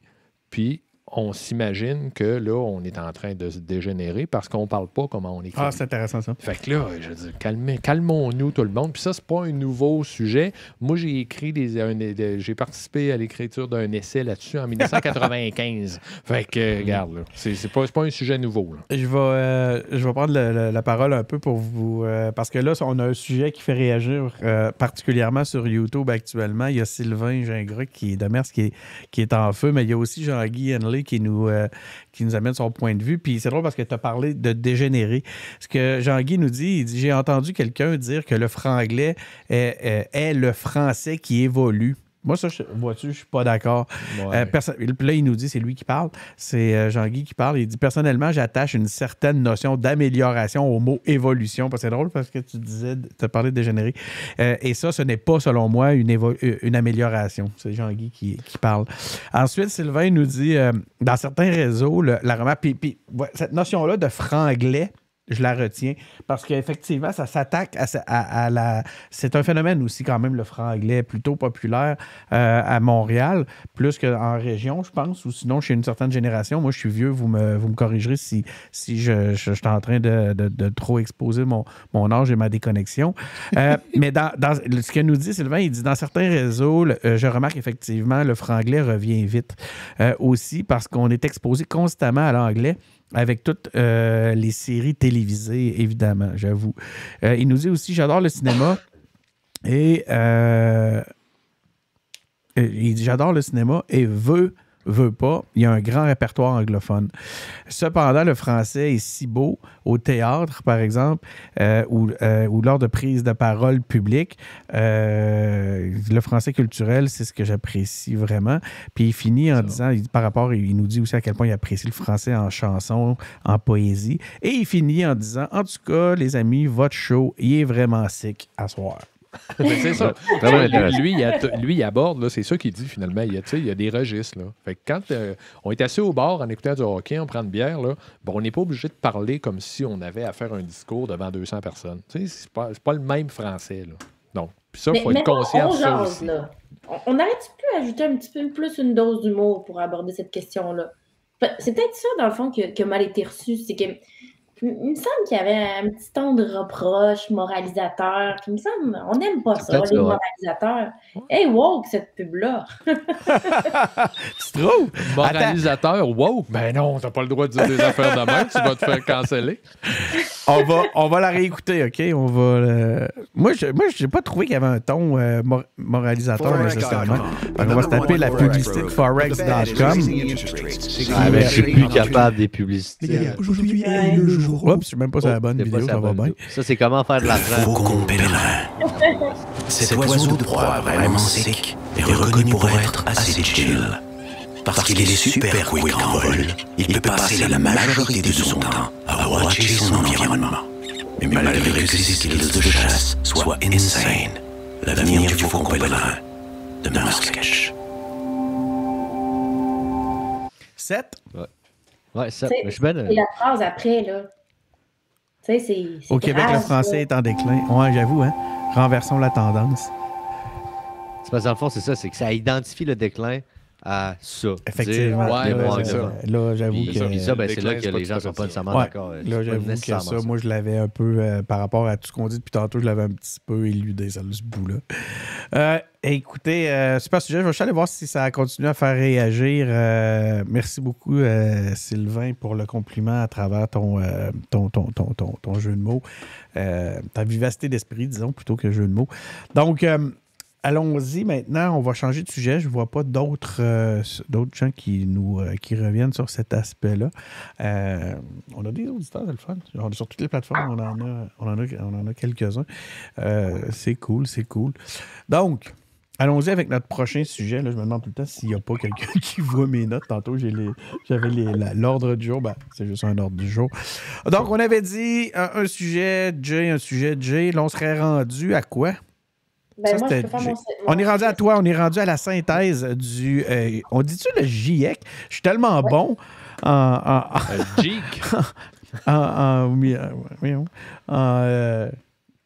[SPEAKER 2] puis on s'imagine que là, on est en train de se dégénérer parce qu'on ne parle pas comment on écrit.
[SPEAKER 1] Ah, c'est intéressant, ça.
[SPEAKER 2] Fait que là, je veux dire, calmons-nous tout le monde. Puis ça, c'est pas un nouveau sujet. Moi, j'ai écrit j'ai participé à l'écriture d'un essai là-dessus en 1995. Fait que, regarde, là, c'est pas un sujet nouveau, là.
[SPEAKER 1] Je vais prendre la parole un peu pour vous... parce que là, on a un sujet qui fait réagir particulièrement sur YouTube actuellement. Il y a Sylvain Gingras de Mers qui est en feu, mais il y a aussi Jean-Guy Henley qui nous amène son point de vue. Puis c'est drôle parce que tu as parlé de dégénérer. Ce que Jean-Guy nous dit, il dit « J'ai entendu quelqu'un dire que le franglais est le français qui évolue. » Moi, ça, vois-tu, je suis pas d'accord.
[SPEAKER 2] Ouais.
[SPEAKER 1] Là, il nous dit, c'est lui qui parle, c'est Jean-Guy qui parle. Il dit, personnellement, j'attache une certaine notion d'amélioration au mot évolution. C'est drôle parce que tu as parlé de dégénérer. Et ça, ce n'est pas, selon moi, une amélioration. C'est Jean-Guy qui parle. Ensuite, Sylvain nous dit, dans certains réseaux, la remarque, puis cette notion-là de franglais, je la retiens parce qu'effectivement, ça s'attaque à la... C'est un phénomène aussi quand même, le franglais, plutôt populaire à Montréal, plus qu'en région, je pense, ou sinon chez une certaine génération. Moi, je suis vieux, vous me corrigerez si je suis en train de trop exposer mon âge et ma déconnexion. Mais dans ce que nous dit Sylvain, il dit, dans certains réseaux, je remarque effectivement, le franglais revient vite aussi parce qu'on est exposé constamment à l'anglais, avec toutes les séries télévisées, évidemment, j'avoue. Il nous dit aussi, j'adore le cinéma et il dit, j'adore le cinéma et veut pas, il y a un grand répertoire anglophone. Cependant, le français est si beau au théâtre, par exemple, ou lors de prises de parole publiques. Le français culturel, c'est ce que j'apprécie vraiment. Puis il finit en disant, il nous dit aussi à quel point il apprécie le français en chanson, en poésie. Et il finit en disant, en tout cas, les amis, votre show, il est vraiment sick à soir.
[SPEAKER 2] C'est ça. Lui, il aborde, là, c'est ça qu'il dit finalement. Il y a des registres. Là. Fait que quand on est assis au bar en écoutant du hockey, on prend une bière, là, on n'est pas obligé de parler comme si on avait à faire un discours devant 200 personnes. C'est pas le même français. Là. Donc, puis ça, il faut être conscient de ça aussi.
[SPEAKER 4] Là. On n'arrête plus à ajouter un petit peu plus une dose d'humour pour aborder cette question-là. C'est peut-être ça, dans le fond, qui a mal été reçu. C'est que il me semble qu'il y avait un petit ton de reproche moralisateur. Puis il me semble, on n'aime pas ça, les moralisateurs. Hey, woke, cette pub-là!
[SPEAKER 1] Tu trouves?
[SPEAKER 2] Moralisateur, woke? Ben non, t'as pas le droit de dire des affaires de même, tu vas te faire canceller.
[SPEAKER 1] On va la réécouter, OK? Moi, j'ai pas trouvé qu'il y avait un ton moralisateur nécessairement. On va se taper la publicité de Forex.com.
[SPEAKER 5] Je suis plus capable des publicités.
[SPEAKER 1] Aujourd'hui est le jour. Oups, je suis même pas sur la bonne vidéo, ça va bien.
[SPEAKER 5] Ça, c'est comment faire de l'argent.
[SPEAKER 3] Faucon pèlerin. Cet oiseau de proie vraiment sec est reconnu pour être assez chill. Parce qu'il est super quick en vol, il peut passer la majorité de son temps à watcher son environnement. Mais malgré que ses skills de chasse soient insane, l'avenir du faucon pèlerin demeure sketch.
[SPEAKER 1] 7?
[SPEAKER 5] Ouais, ça.
[SPEAKER 4] C'est la phrase après, là. Tu sais, c'est
[SPEAKER 1] au Québec, grave, le français est en déclin. Ouais, j'avoue, hein. Renversons la tendance.
[SPEAKER 5] C'est parce que dans le fond, c'est ça, c'est que ça identifie le déclin à ça.
[SPEAKER 1] Effectivement. Là, j'avoue que...
[SPEAKER 5] Puis ça, c'est là que les gens ne sont pas nécessairement d'accord.
[SPEAKER 1] Là, j'avoue que ça, moi, je l'avais un peu, par rapport à tout ce qu'on dit depuis tantôt, je l'avais un petit peu éludé, ce bout-là. Écoutez, super sujet. Je vais juste aller voir si ça continue à faire réagir. Merci beaucoup, Sylvain, pour le compliment à travers ton jeu de mots. Ta vivacité d'esprit, disons, plutôt que jeu de mots. Donc, allons-y maintenant. On va changer de sujet. Je ne vois pas d'autres gens qui reviennent sur cet aspect-là. On a des auditeurs, c'est le fun. Sur toutes les plateformes, on en a quelques-uns. C'est cool. Donc, allons-y avec notre prochain sujet. Là, je me demande tout le temps s'il n'y a pas quelqu'un qui voit mes notes. Tantôt, j'avais l'ordre du jour. C'est juste un ordre du jour. Donc, on avait dit un sujet J. Là, on serait rendu à quoi?
[SPEAKER 4] Ben moi, je peux faire
[SPEAKER 1] on est rendu à toi, on est rendu à la synthèse du... on dit-tu le GIEC? Je suis tellement bon
[SPEAKER 2] GIEC?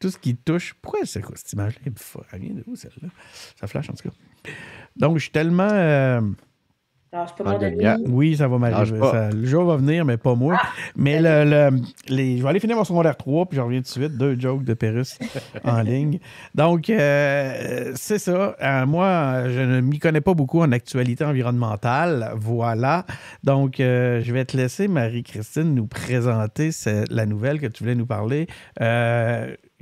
[SPEAKER 1] tout ce qui touche... Pourquoi c'est quoi cette image-là? Elle vient de où, celle-là? Ça flash, en tout cas. Donc, je suis tellement...
[SPEAKER 4] je peux m'en
[SPEAKER 1] oui, ça va m'arriver. Le jour va venir, mais pas moi. Mais je vais aller finir mon secondaire 3, puis je reviens tout de suite. 2 jokes de Pérus en ligne. Donc, c'est ça. Moi, je ne m'y connais pas beaucoup en actualité environnementale. Voilà. Donc, je vais te laisser, Marie-Christine, nous présenter la nouvelle que tu voulais nous parler.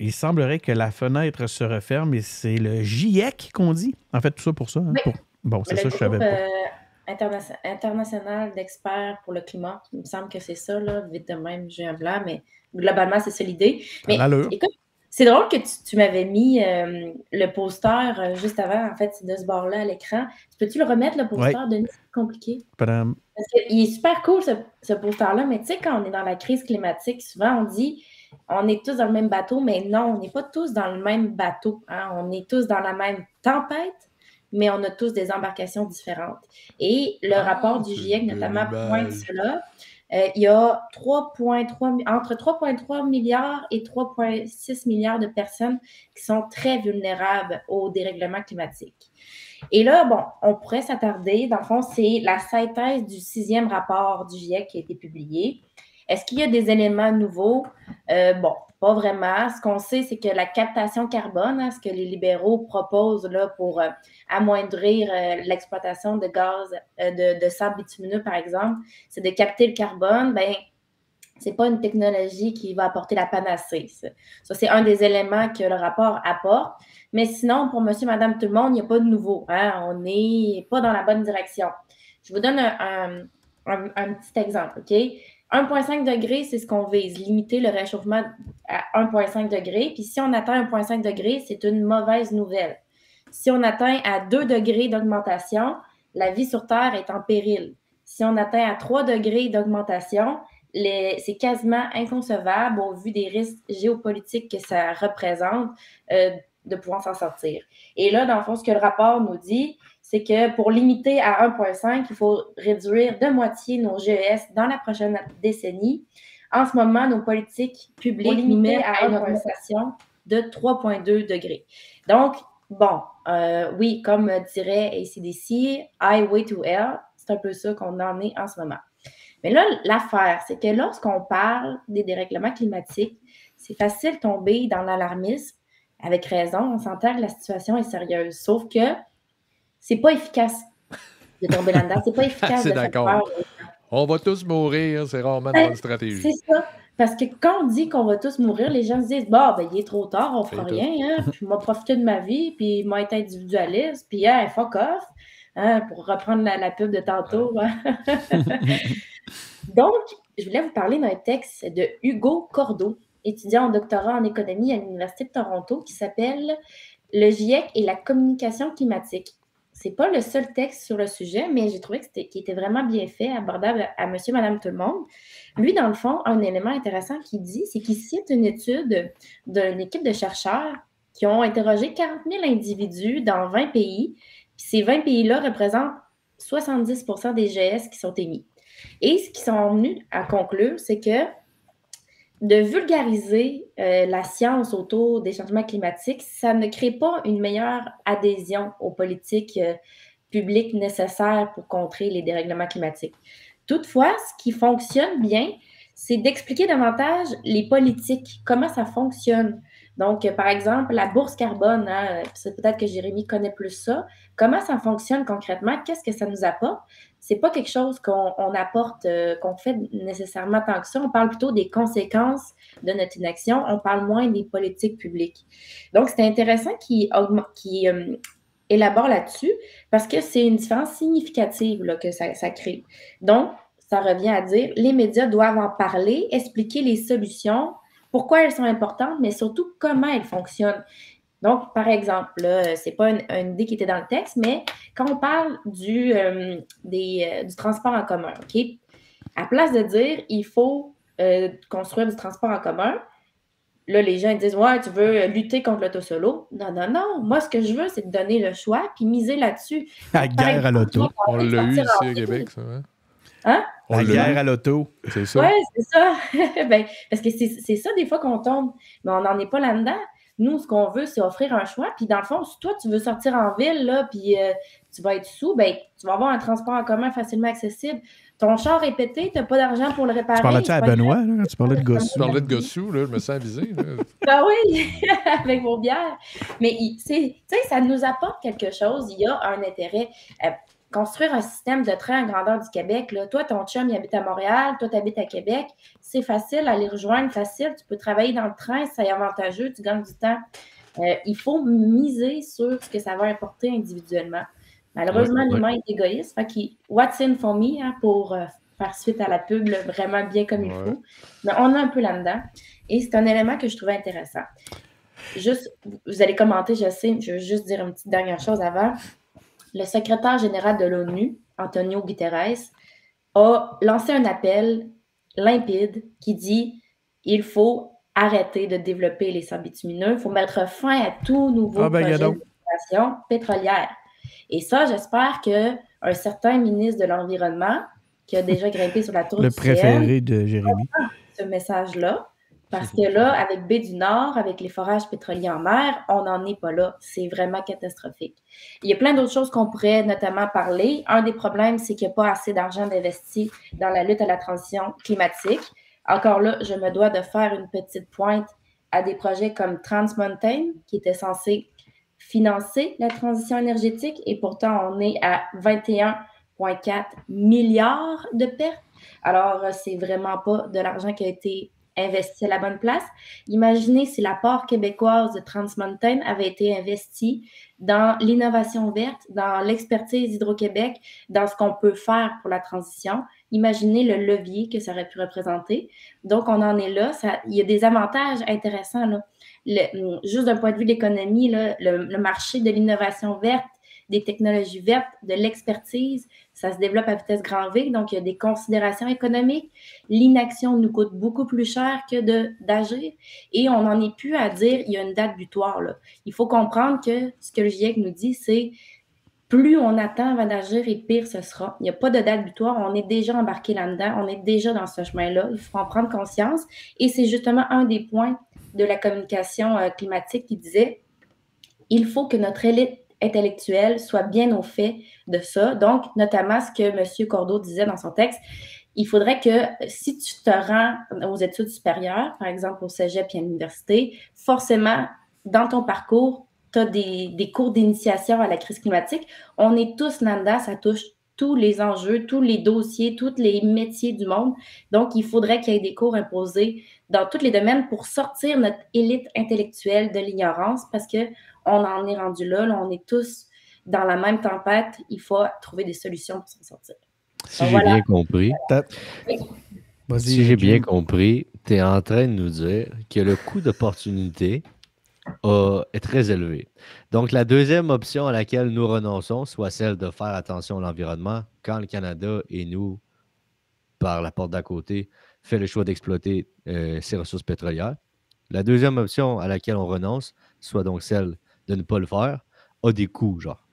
[SPEAKER 1] Il semblerait que la fenêtre se referme et c'est le GIEC qu'on dit. En fait, tout ça pour ça. Hein?
[SPEAKER 4] Oui.
[SPEAKER 1] Bon, c'est ça, je savais pas.
[SPEAKER 4] international d'experts pour le climat. Il me semble que c'est ça, là. Vite de même, j'ai un blanc, mais globalement, c'est ça l'idée. Mais écoute, c'est drôle que tu m'avais mis le poster juste avant, en fait, de ce bord-là à l'écran. Peux-tu le remettre, le poster, Denis? C'est compliqué.
[SPEAKER 1] Padam.
[SPEAKER 4] Parce qu'il est super cool, ce poster-là, mais tu sais, quand on est dans la crise climatique, souvent on dit on est tous dans le même bateau, mais non, on n'est pas tous dans le même bateau. Hein? On est tous dans la même tempête, mais on a tous des embarcations différentes. Et le rapport du GIEC, notamment, pointe cela. Il y a entre 3,3 milliards et 3,6 milliards de personnes qui sont très vulnérables au dérèglement climatique. Et là, bon, on pourrait s'attarder. Dans le fond, c'est la synthèse du 6e rapport du GIEC qui a été publié. Est-ce qu'il y a des éléments nouveaux? Bon, pas vraiment. Ce qu'on sait, c'est que la captation carbone, hein, ce que les libéraux proposent là, pour amoindrir l'exploitation de gaz, de sable bitumineux, par exemple, c'est de capter le carbone. Bien, ce n'est pas une technologie qui va apporter la panacée. Ça, c'est un des éléments que le rapport apporte. Mais sinon, pour monsieur, madame, tout le monde, il n'y a pas de nouveau. Hein? On n'est pas dans la bonne direction. Je vous donne un petit exemple, OK? 1,5 degré, c'est ce qu'on vise, limiter le réchauffement à 1,5 degré. Puis si on atteint 1,5 degré, c'est une mauvaise nouvelle. Si on atteint à 2 degrés d'augmentation, la vie sur Terre est en péril. Si on atteint à 3 degrés d'augmentation, c'est quasiment inconcevable au vu des risques géopolitiques que ça représente de pouvoir s'en sortir. Et là, dans le fond, ce que le rapport nous dit, c'est que pour limiter à 1,5, il faut réduire de moitié nos GES dans la prochaine décennie. En ce moment, nos politiques publiques nous mettent à une augmentation de 3,2 degrés. Donc, bon, oui, comme dirait AC/DC, Highway to Hell, c'est un peu ça qu'on en est en ce moment. Mais là, l'affaire, c'est que lorsqu'on parle des dérèglements climatiques, c'est facile de tomber dans l'alarmisme. Avec raison, on s'entend que la situation est sérieuse. Sauf que c'est pas efficace de tomber là-dedans. C'est pas efficace
[SPEAKER 2] c'est
[SPEAKER 4] de faire peur.
[SPEAKER 2] On va tous mourir, c'est rarement une bonne stratégie.
[SPEAKER 4] C'est ça. Parce que quand on dit qu'on va tous mourir, les gens se disent bon, ben, il est trop tard, on fera rien. Hein? Puis, je vais profiter de ma vie, puis je vais être individualiste, puis fuck off, hein, pour reprendre la pub de tantôt. Hein? Donc, je voulais vous parler d'un texte de Hugo Cordeau, étudiant en doctorat en économie à l'Université de Toronto, qui s'appelle « Le GIEC et la communication climatique ». C'est pas le seul texte sur le sujet, mais j'ai trouvé qu'il était vraiment bien fait, abordable à monsieur, madame, tout le monde. Lui, dans le fond, un élément intéressant qu'il dit, c'est qu'il cite une étude d'une équipe de chercheurs qui ont interrogé 40 000 individus dans 20 pays. Puis ces 20 pays-là représentent 70 % des GES qui sont émis. Et ce qu'ils sont venus à conclure, c'est que de vulgariser la science autour des changements climatiques, ça ne crée pas une meilleure adhésion aux politiques publiques nécessaires pour contrer les dérèglements climatiques. Toutefois, ce qui fonctionne bien, c'est d'expliquer davantage les politiques, comment ça fonctionne. Donc, par exemple, la bourse carbone, hein, c'est peut-être que Jérémy connaît plus ça. Comment ça fonctionne concrètement? Qu'est-ce que ça nous apporte? C'est pas quelque chose qu'on apporte, qu'on fait nécessairement tant que ça. On parle plutôt des conséquences de notre inaction. On parle moins des politiques publiques. Donc, c'est intéressant qu'il élabore là-dessus parce que c'est une différence significative là, que ça crée. Donc, ça revient à dire, les médias doivent en parler, expliquer les solutions, pourquoi elles sont importantes, mais surtout comment elles fonctionnent. Donc, par exemple, ce n'est pas une idée qui était dans le texte, mais quand on parle du transport en commun, OK? À place de dire il faut construire du transport en commun, là, les gens disent ouais, tu veux lutter contre l'auto solo. Non, non, non. Moi, ce que je veux, c'est de donner le choix puis miser là-dessus.
[SPEAKER 1] La guerre à l'auto.
[SPEAKER 2] On l'a eu ici au Québec, ça.
[SPEAKER 4] Hein?
[SPEAKER 1] La guerre à l'auto.
[SPEAKER 2] C'est ça.
[SPEAKER 4] Oui, c'est ça. Ben, parce que c'est ça, des fois, qu'on tombe. Mais on n'en est pas là-dedans. Nous, ce qu'on veut, c'est offrir un choix. Puis, dans le fond, si toi, tu veux sortir en ville, là, puis tu vas être sous, ben, tu vas avoir un transport en commun facilement accessible. Ton char est pété, tu n'as pas d'argent pour le réparer.
[SPEAKER 1] Tu parlais-tu à Benoît, là, quand tu parlais de Gossou?
[SPEAKER 2] Tu parlais de Gossou, là, je me sens visé.
[SPEAKER 4] Ben oui, avec vos bières. Mais, tu sais, ça nous apporte quelque chose. Il y a un intérêt. Construire un système de train en grandeur du Québec, là, toi, ton chum, il habite à Montréal, toi, tu habites à Québec, c'est facile à les rejoindre, facile, tu peux travailler dans le train, c'est avantageux, tu gagnes du temps. Il faut miser sur ce que ça va apporter individuellement. Malheureusement,
[SPEAKER 5] Ouais.
[SPEAKER 4] l'humain est égoïste. Fait qu'il what's in for me, hein, pour faire suite à la pub, là, vraiment bien comme il
[SPEAKER 2] Ouais.
[SPEAKER 4] faut. Mais on est un peu là-dedans. Et c'est un élément que je trouvais intéressant. Juste, vous allez commenter, je sais, je veux juste dire une petite dernière chose avant. Le secrétaire général de l'ONU, Antonio Guterres, a lancé un appel limpide qui dit il faut arrêter de développer les sables bitumineux, il faut mettre fin à tout nouveau projet d'exploitation pétrolière. Et ça, j'espère qu'un certain ministre de l'Environnement, qui a déjà grimpé sur la tour
[SPEAKER 1] Le
[SPEAKER 4] du CN,
[SPEAKER 1] préféré de Jérémy.
[SPEAKER 4] ce message-là, parce que là, avec Baie du Nord, avec les forages pétroliers en mer, on n'en est pas là. C'est vraiment catastrophique. Il y a plein d'autres choses qu'on pourrait notamment parler. Un des problèmes, c'est qu'il n'y a pas assez d'argent d'investi dans la lutte à la transition climatique. Encore là, je me dois de faire une petite pointe à des projets comme Trans Mountain, qui était censé financer la transition énergétique, et pourtant, on est à 21,4 milliards de pertes. Alors, c'est vraiment pas de l'argent qui a été investi à la bonne place. Imaginez si la part québécoise de Trans Mountain avait été investie dans l'innovation verte, dans l'expertise d'Hydro-Québec, dans ce qu'on peut faire pour la transition. Imaginez le levier que ça aurait pu représenter. Donc, on en est là. Il y a des avantages intéressants, là. Juste d'un point de vue de l'économie, là, le marché de l'innovation verte, des technologies vertes, de l'expertise, ça se développe à vitesse grand V, donc il y a des considérations économiques. L'inaction nous coûte beaucoup plus cher que d'agir, et on n'en est plus à dire il y a une date butoir, là. Il faut comprendre que ce que le GIEC nous dit, c'est plus on attend avant d'agir et pire ce sera. Il n'y a pas de date butoir, on est déjà embarqué là-dedans, on est déjà dans ce chemin-là, il faut en prendre conscience, et c'est justement un des points de la communication climatique qui disait il faut que notre élite intellectuelle soit bien au fait de ça. Donc, notamment ce que M. Cordeau disait dans son texte, il faudrait que si tu te rends aux études supérieures, par exemple au cégep et à l'université, forcément, dans ton parcours, tu as des cours d'initiation à la crise climatique. On est tous là-dedans, ça touche tous les enjeux, tous les dossiers, tous les métiers du monde. Donc, il faudrait qu'il y ait des cours imposés dans tous les domaines pour sortir notre élite intellectuelle de l'ignorance, parce qu'on en est rendu là, on est tous dans la même tempête. Il faut trouver des solutions pour s'en sortir.
[SPEAKER 5] Si j'ai bien compris,
[SPEAKER 1] Vas-y,
[SPEAKER 5] j'ai bien compris, tu es en train de nous dire que le coût d'opportunité est très élevé. Donc, la deuxième option à laquelle nous renonçons, soit celle de faire attention à l'environnement, quand le Canada et nous, par la porte d'à côté, fait le choix d'exploiter ses ressources pétrolières. La deuxième option à laquelle on renonce, soit donc celle de ne pas le faire, a des coûts, genre,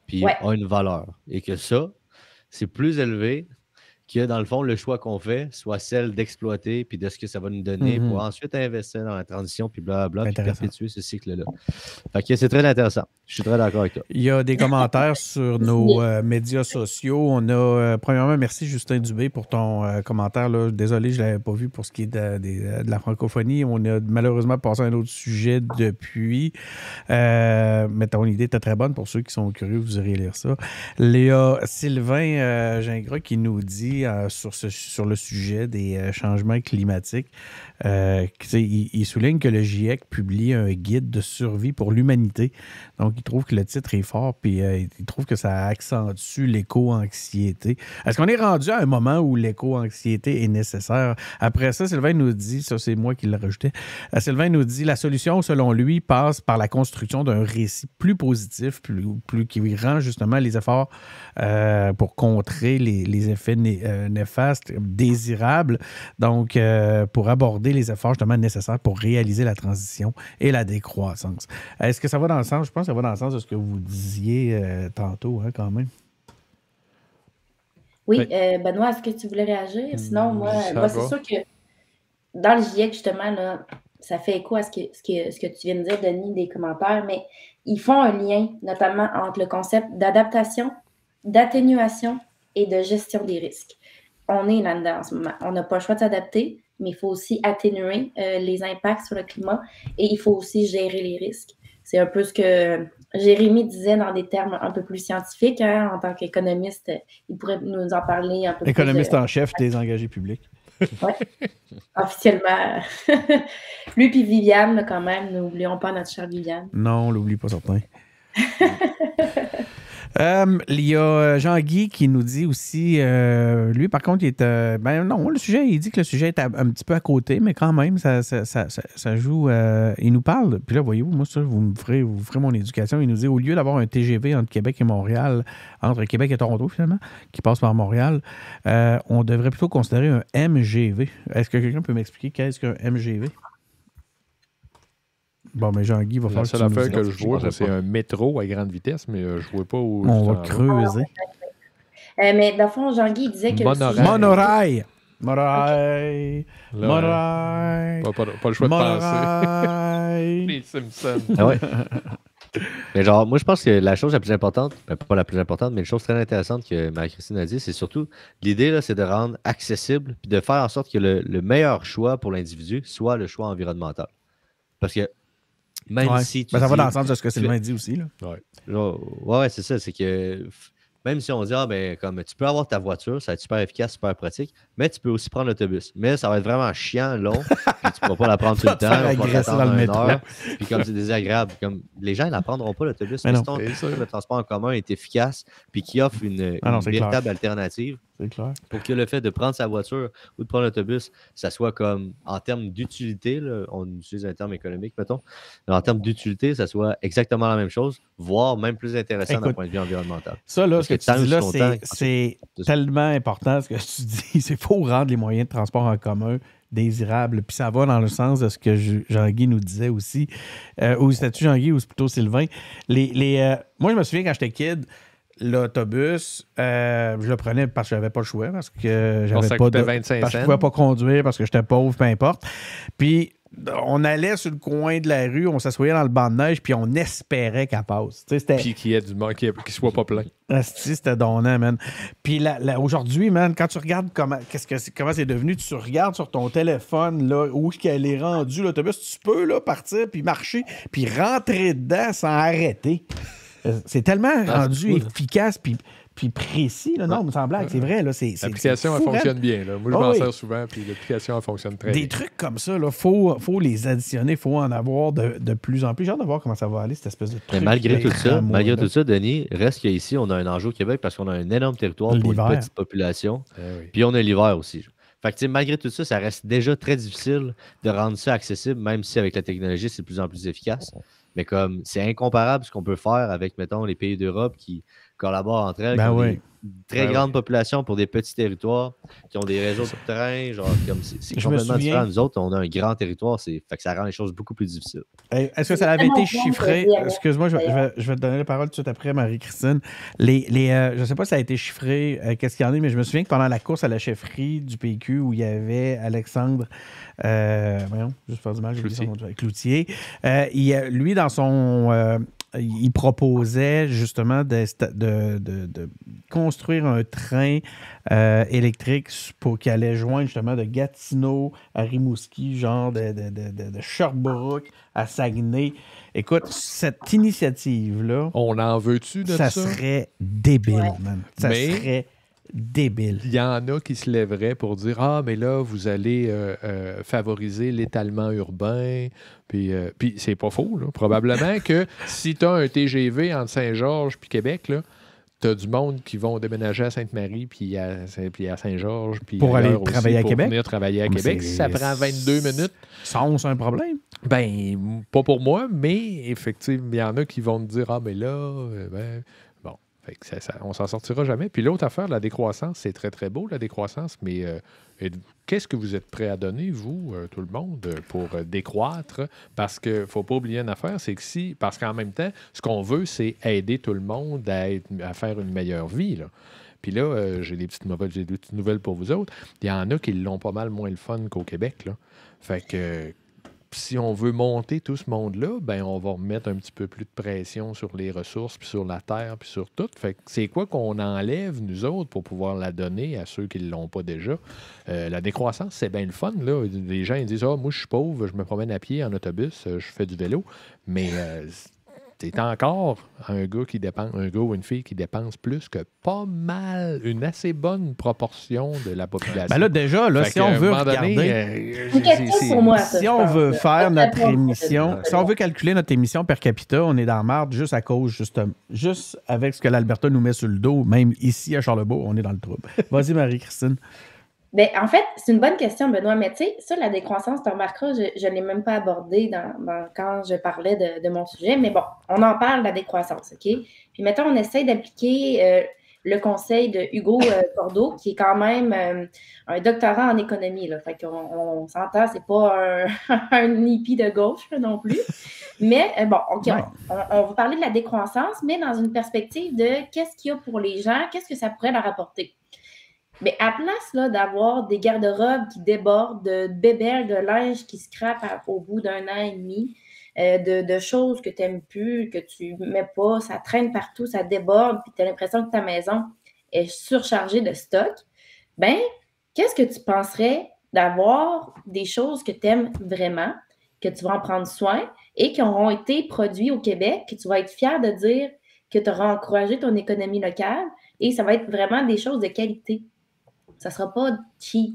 [SPEAKER 5] puis a une valeur. Et que ça, c'est plus élevé que, dans le fond, le choix qu'on fait soit celle d'exploiter, puis de ce que ça va nous donner pour ensuite investir dans la transition, puis blablabla, puis perpétuer ce cycle-là. Fait que c'est très intéressant. Je suis très d'accord avec toi.
[SPEAKER 1] Il y a des commentaires sur nos médias sociaux. On a, premièrement, merci Justin Dubé pour ton commentaire, là. Désolé, je ne l'avais pas vu pour ce qui est de la francophonie. On a malheureusement passé à un autre sujet depuis. Mais ton idée était très bonne. Pour ceux qui sont curieux, vous irez lire ça. Léa Sylvain Gingras qui nous dit sur le sujet des changements climatiques, il souligne que le GIEC publie un guide de survie pour l'humanité. Donc, il trouve que le titre est fort, puis il trouve que ça accentue l'éco-anxiété. Est-ce qu'on est rendu à un moment où l'éco-anxiété est nécessaire? Après ça, Sylvain nous dit, ça c'est moi qui l'ai rajouté, Sylvain nous dit, la solution, selon lui, passe par la construction d'un récit plus positif, plus qui rend justement les efforts pour contrer les effets néfastes, désirables, donc pour aborder les efforts justement nécessaires pour réaliser la transition et la décroissance. Est-ce que ça va dans le sens, je pense que ça va dans le sens de ce que vous disiez tantôt, hein, quand même?
[SPEAKER 4] Oui, Benoît, est-ce que tu voulais réagir? Sinon, moi c'est sûr que dans le GIEC, justement, là, ça fait écho à ce que tu viens de dire, Denis, des commentaires, mais ils font un lien, notamment entre le concept d'adaptation, d'atténuation et de gestion des risques. On est là-dedans en ce moment. On n'a pas le choix de s'adapter, mais il faut aussi atténuer les impacts sur le climat et il faut aussi gérer les risques. C'est un peu ce que Jérémy disait dans des termes un peu plus scientifiques, hein, en tant qu'économiste. Il pourrait nous en parler un peu plus.
[SPEAKER 1] Économiste en chef des engagés publics.
[SPEAKER 4] Oui, officiellement. Lui puis Viviane, quand même, n'oublions pas notre chère Viviane.
[SPEAKER 1] Non, on l'oublie pas, certain. Il y a Jean-Guy qui nous dit aussi, lui par contre, il est, ben non, le sujet, il dit que le sujet est un petit peu à côté, mais quand même, ça joue. Il nous parle, puis là, voyez-vous, moi, ça, vous ferez mon éducation. Il nous dit, au lieu d'avoir un TGV entre Québec et Montréal, entre Québec et Toronto finalement, qui passe par Montréal, on devrait plutôt considérer un MGV. Est-ce que quelqu'un peut m'expliquer qu'est-ce qu'un MGV? Bon, mais Jean-Guy va faire
[SPEAKER 2] La seule affaire que je vois, c'est un métro à grande vitesse, mais je ne vois pas où.
[SPEAKER 1] On va creuser.
[SPEAKER 4] Mais dans le fond, Jean-Guy il disait que...
[SPEAKER 1] Monorail.
[SPEAKER 2] Pas le choix de penser. Les Simpsons.
[SPEAKER 5] Ah ouais. Mais genre, moi, je pense que la chose la plus importante, pas la plus importante, mais une chose très intéressante que Marie-Christine a dit, c'est surtout l'idée, là, c'est de rendre accessible puis de faire en sorte que le meilleur choix pour l'individu soit le choix environnemental. Parce que même si tu
[SPEAKER 1] ça va
[SPEAKER 5] dis,
[SPEAKER 1] dans le sens de ce que Sylvain dit aussi. Là.
[SPEAKER 5] Ouais, c'est ça. C'est que même si on dit, comme tu peux avoir ta voiture, ça va être super efficace, super pratique, mais tu peux aussi prendre l'autobus. Mais ça va être vraiment chiant, long, puis tu ne pourras pas la prendre tout le temps.
[SPEAKER 1] Tu vas te faire dans le métro.
[SPEAKER 5] Puis comme c'est désagréable, comme les gens ne la prendront pas l'autobus. Mais si le transport en commun est efficace, puis qui offre une véritable alternative.
[SPEAKER 1] C'est clair.
[SPEAKER 5] Pour que le fait de prendre sa voiture ou de prendre l'autobus, ça soit comme en termes d'utilité, là, on utilise un terme économique, mettons, mais en termes d'utilité, ça soit exactement la même chose, voire même plus intéressant d'un point de vue environnemental.
[SPEAKER 1] Ça, là, ce que tu dis là, c'est tellement important ce que tu dis. C'est faut rendre les moyens de transport en commun désirables. Puis ça va dans le sens de ce que Jean-Guy nous disait aussi. Ou c'était-tu Jean-Guy ou c'est plutôt Sylvain? Moi, je me souviens quand j'étais kid, l'autobus, je le prenais parce que j'avais pas le choix, parce que j'avais pas de
[SPEAKER 2] 25
[SPEAKER 1] parce que je pouvais pas conduire, parce que j'étais pauvre, peu importe. Puis on allait sur le coin de la rue, on s'assoyait dans le banc de neige, puis on espérait qu'elle passe.
[SPEAKER 2] Puis qu'il y ait du monde qui soit pas plein.
[SPEAKER 1] C'était donnant, man. Puis aujourd'hui, man, quand tu regardes comment c'est devenu, tu regardes sur ton téléphone là, où qu'elle est rendue, l'autobus, tu peux là, partir, puis marcher, puis rentrer dedans sans arrêter. C'est tellement rendu efficace puis précis. Là. Non, mais sans blague, c'est vrai.
[SPEAKER 2] L'application, elle fonctionne bien. Là. Moi, je m'en sers souvent, puis l'application, elle fonctionne très bien.
[SPEAKER 1] Des trucs comme ça, il faut les additionner, il faut en avoir de plus en plus. J'ai hâte de voir comment ça va aller, cette espèce de truc.
[SPEAKER 5] Mais malgré tout ça, Denis, reste qu'ici, on a un enjeu au Québec parce qu'on a un énorme territoire pour une petite population. Puis on a l'hiver aussi. Fait que, malgré tout ça, ça reste déjà très difficile de rendre ça accessible, même si avec la technologie, c'est de plus en plus efficace. Mais comme c'est incomparable ce qu'on peut faire avec, mettons, les pays d'Europe qui collaborent entre elles, des très grandes populations pour des petits territoires, qui ont des réseaux de train, genre comme c'est complètement différent. Nous autres, on a un grand territoire, fait que ça rend les choses beaucoup plus difficiles.
[SPEAKER 1] Est-ce que ça avait été chiffré? Excuse-moi, je vais te donner la parole tout de suite après, Marie-Christine. Je ne sais pas si ça a été chiffré, qu'est-ce qu'il y en a, mais je me souviens que pendant la course à la chefferie du PQ, où il y avait Alexandre, juste faire du mal, j'ai dit son nom, Cloutier, lui, dans son... il proposait justement de construire un train électrique pour qu'il allait joindre justement de Gatineau à Rimouski, genre de Sherbrooke à Saguenay. Écoute, cette initiative-là...
[SPEAKER 2] On en veut-tu de ça?
[SPEAKER 1] Ça serait débile, man. Ça serait débile.
[SPEAKER 2] Il y en a qui se lèveraient pour dire « Ah, mais là, vous allez favoriser l'étalement urbain. » Puis c'est pas faux, là. Probablement que si tu as un TGV entre Saint-Georges puis Québec, là, tu as du monde qui vont déménager à Sainte-Marie puis à Saint-Georges. Puis
[SPEAKER 1] pour aller travailler à Québec.
[SPEAKER 2] Pour venir travailler à Québec. Ça prend 22 minutes.
[SPEAKER 1] Ça, c'est un problème?
[SPEAKER 2] Ben, pas pour moi, mais effectivement, il y en a qui vont te dire « Ah, mais là, bon. » Fait que on s'en sortira jamais. Puis l'autre affaire, la décroissance, c'est très, très beau, la décroissance, mais qu'est-ce que vous êtes prêt à donner, vous, tout le monde, pour décroître? Parce qu'il ne faut pas oublier une affaire, c'est que parce qu'en même temps, ce qu'on veut, c'est aider tout le monde à faire une meilleure vie, là. Puis là, j'ai des petites nouvelles pour vous autres. Il y en a qui l'ont pas mal moins le fun qu'au Québec, là. Fait que si on veut monter tout ce monde-là, ben on va remettre un petit peu plus de pression sur les ressources, puis sur la terre, puis sur tout. Fait que c'est quoi qu'on enlève, nous autres, pour pouvoir la donner à ceux qui ne l'ont pas déjà? La décroissance, c'est bien le fun, là. Les gens ils disent « Ah, moi, je suis pauvre, je me promène à pied en autobus, je fais du vélo. » Mais t'es encore un gars ou une fille qui dépense plus que pas mal, une assez bonne proportion de la population.
[SPEAKER 1] Ben là, déjà, là,
[SPEAKER 2] Fait
[SPEAKER 1] si
[SPEAKER 2] qu'à
[SPEAKER 1] on
[SPEAKER 2] un
[SPEAKER 1] veut
[SPEAKER 2] moment donné,
[SPEAKER 1] regarder...
[SPEAKER 4] Une question pour moi, ça,
[SPEAKER 1] Si
[SPEAKER 4] je
[SPEAKER 1] on
[SPEAKER 4] pense,
[SPEAKER 1] veut
[SPEAKER 4] là.
[SPEAKER 1] faire notre
[SPEAKER 4] D'accord.
[SPEAKER 1] émission, si on
[SPEAKER 4] Ouais.
[SPEAKER 1] veut calculer notre émission per capita, on est dans la marde juste à cause, juste avec ce que l'Alberta nous met sur le dos, même ici à Charlebourg, on est dans le trouble. Vas-y, Marie-Christine.
[SPEAKER 4] Ben, en fait, c'est une bonne question, Benoît, mais tu sais, ça, la décroissance, tu remarqueras, je ne l'ai même pas abordé quand je parlais de mon sujet, mais bon, on en parle, la décroissance, OK? Puis mettons, on essaye d'appliquer le conseil de Hugo Cordeau, qui est quand même un doctorat en économie, là. Fait qu'on s'entend, c'est pas un hippie de gauche là, non plus. Mais bon, OK,
[SPEAKER 1] Ouais.
[SPEAKER 4] on va parler de la décroissance, mais dans une perspective de qu'est-ce qu'il y a pour les gens, qu'est-ce que ça pourrait leur apporter. Mais à place là, d'avoir des garde-robes qui débordent, de bébelles, de linge qui se crapent au bout d'un an et demi, de choses que tu n'aimes plus, que tu ne mets pas, ça traîne partout, ça déborde, puis tu as l'impression que ta maison est surchargée de stock, ben, qu'est-ce que tu penserais d'avoir des choses que tu aimes vraiment, que tu vas en prendre soin et qui auront été produits au Québec, que tu vas être fier de dire que tu auras encouragé ton économie locale et ça va être vraiment des choses de qualité. Ça ne sera pas cheap.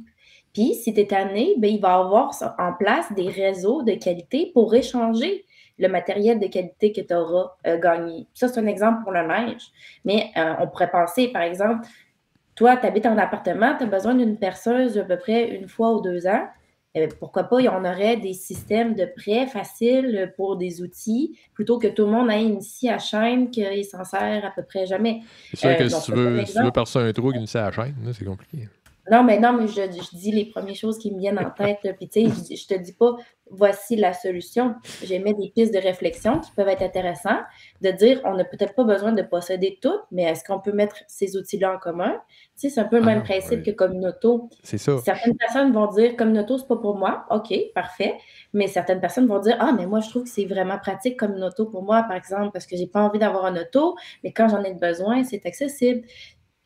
[SPEAKER 4] Puis, si tu es tanné, ben, il va y avoir en place des réseaux de qualité pour échanger le matériel de qualité que tu auras gagné. Ça, c'est un exemple pour le neige. Mais on pourrait penser, par exemple, toi, tu habites en appartement, tu as besoin d'une perceuse à peu près une fois ou 2 ans. Pourquoi pas, il y en aurait des systèmes de prêt faciles pour des outils, plutôt que tout le monde ait une scie à chaîne qu'il s'en sert à peu près jamais.
[SPEAKER 2] C'est sûr que
[SPEAKER 4] donc,
[SPEAKER 2] si tu
[SPEAKER 4] ça, c'est un
[SPEAKER 2] veux
[SPEAKER 4] exemple.
[SPEAKER 2] percer un trou avec une scie à la chaîne, là, c'est compliqué.
[SPEAKER 4] Non, mais je dis les premières choses qui me viennent en tête. là. Puis, tu sais, je te dis pas, voici la solution. J'émets des pistes de réflexion qui peuvent être intéressantes, de dire, on n'a peut-être pas besoin de posséder tout, mais est-ce qu'on peut mettre ces outils-là en commun? Tu sais, c'est un peu le même principe que Communauto.
[SPEAKER 2] C'est ça.
[SPEAKER 4] Certaines personnes vont dire, Communauto, c'est pas pour moi. OK, parfait. Mais certaines personnes vont dire, ah, mais moi, je trouve que c'est vraiment pratique Communauto pour moi, par exemple, parce que j'ai pas envie d'avoir un auto, mais quand j'en ai besoin, c'est accessible.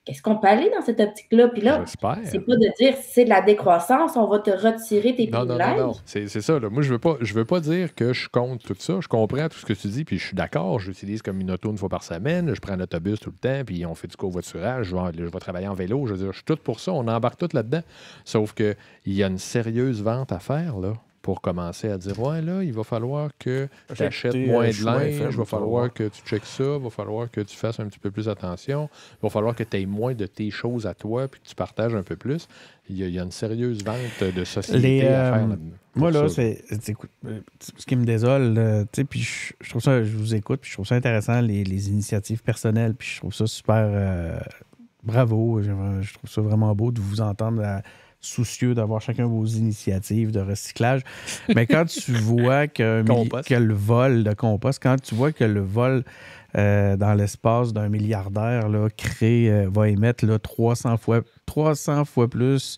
[SPEAKER 4] Est-ce qu'on peut aller dans cette optique-là? Puis là,
[SPEAKER 2] J'espère.
[SPEAKER 4] c'est pas de dire c'est de la décroissance, on va te retirer tes
[SPEAKER 2] Non.
[SPEAKER 4] privilèges.
[SPEAKER 2] C'est ça. Là. Moi, je veux pas dire que je compte tout ça. Je comprends tout ce que tu dis, puis je suis d'accord. J'utilise comme une auto une fois par semaine. Je prends l'autobus tout le temps, puis on fait du covoiturage. Je vais travailler en vélo. Je veux dire, je suis tout pour ça. On embarque tout là-dedans. Sauf qu'il y a une sérieuse vente à faire, là, pour commencer à dire, ouais, là, il va falloir que tu achètes moins de linge, il va falloir que tu checkes ça, il va falloir que tu fasses un petit peu plus attention, il va falloir que tu aies moins de tes choses à toi, puis que tu partages un peu plus. Il y a une sérieuse vente de société à faire là-dedans.
[SPEAKER 1] Moi, là, écoute, ce qui me désole, tu sais, puis je trouve ça, je vous écoute, puis je trouve ça intéressant, les initiatives personnelles, puis je trouve ça super bravo. Je trouve ça vraiment beau de vous entendre soucieux d'avoir chacun vos initiatives de recyclage. Mais quand tu vois que le vol de compost, quand tu vois que le vol dans l'espace d'un milliardaire là, va émettre là, 300 fois plus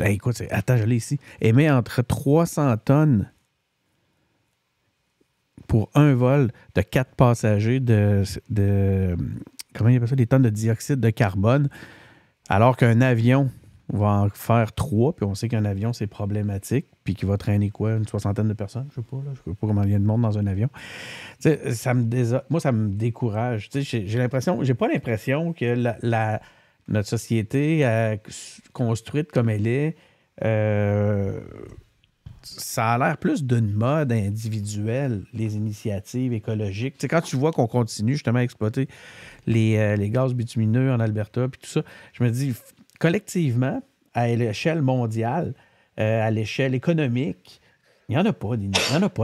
[SPEAKER 1] écoute, attends, je l'ai ici. Émet entre 300 tonnes pour un vol de 4 passagers de comment il appelle ça, des tonnes de dioxyde de carbone. Alors qu'un avion va en faire 3, puis on sait qu'un avion, c'est problématique, puis qu'il va traîner quoi, une 60aine de personnes? Je sais pas comment il y a de monde dans un avion. Tu sais, moi, ça me décourage. Tu sais, j'ai pas l'impression que notre société construite comme elle est, ça a l'air plus d'une mode individuelle, les initiatives écologiques. Tu sais, quand tu vois qu'on continue justement à exploiter les gaz bitumineux en Alberta, puis tout ça, je me dis, collectivement, à l'échelle mondiale, à l'échelle économique, il n'y en a pas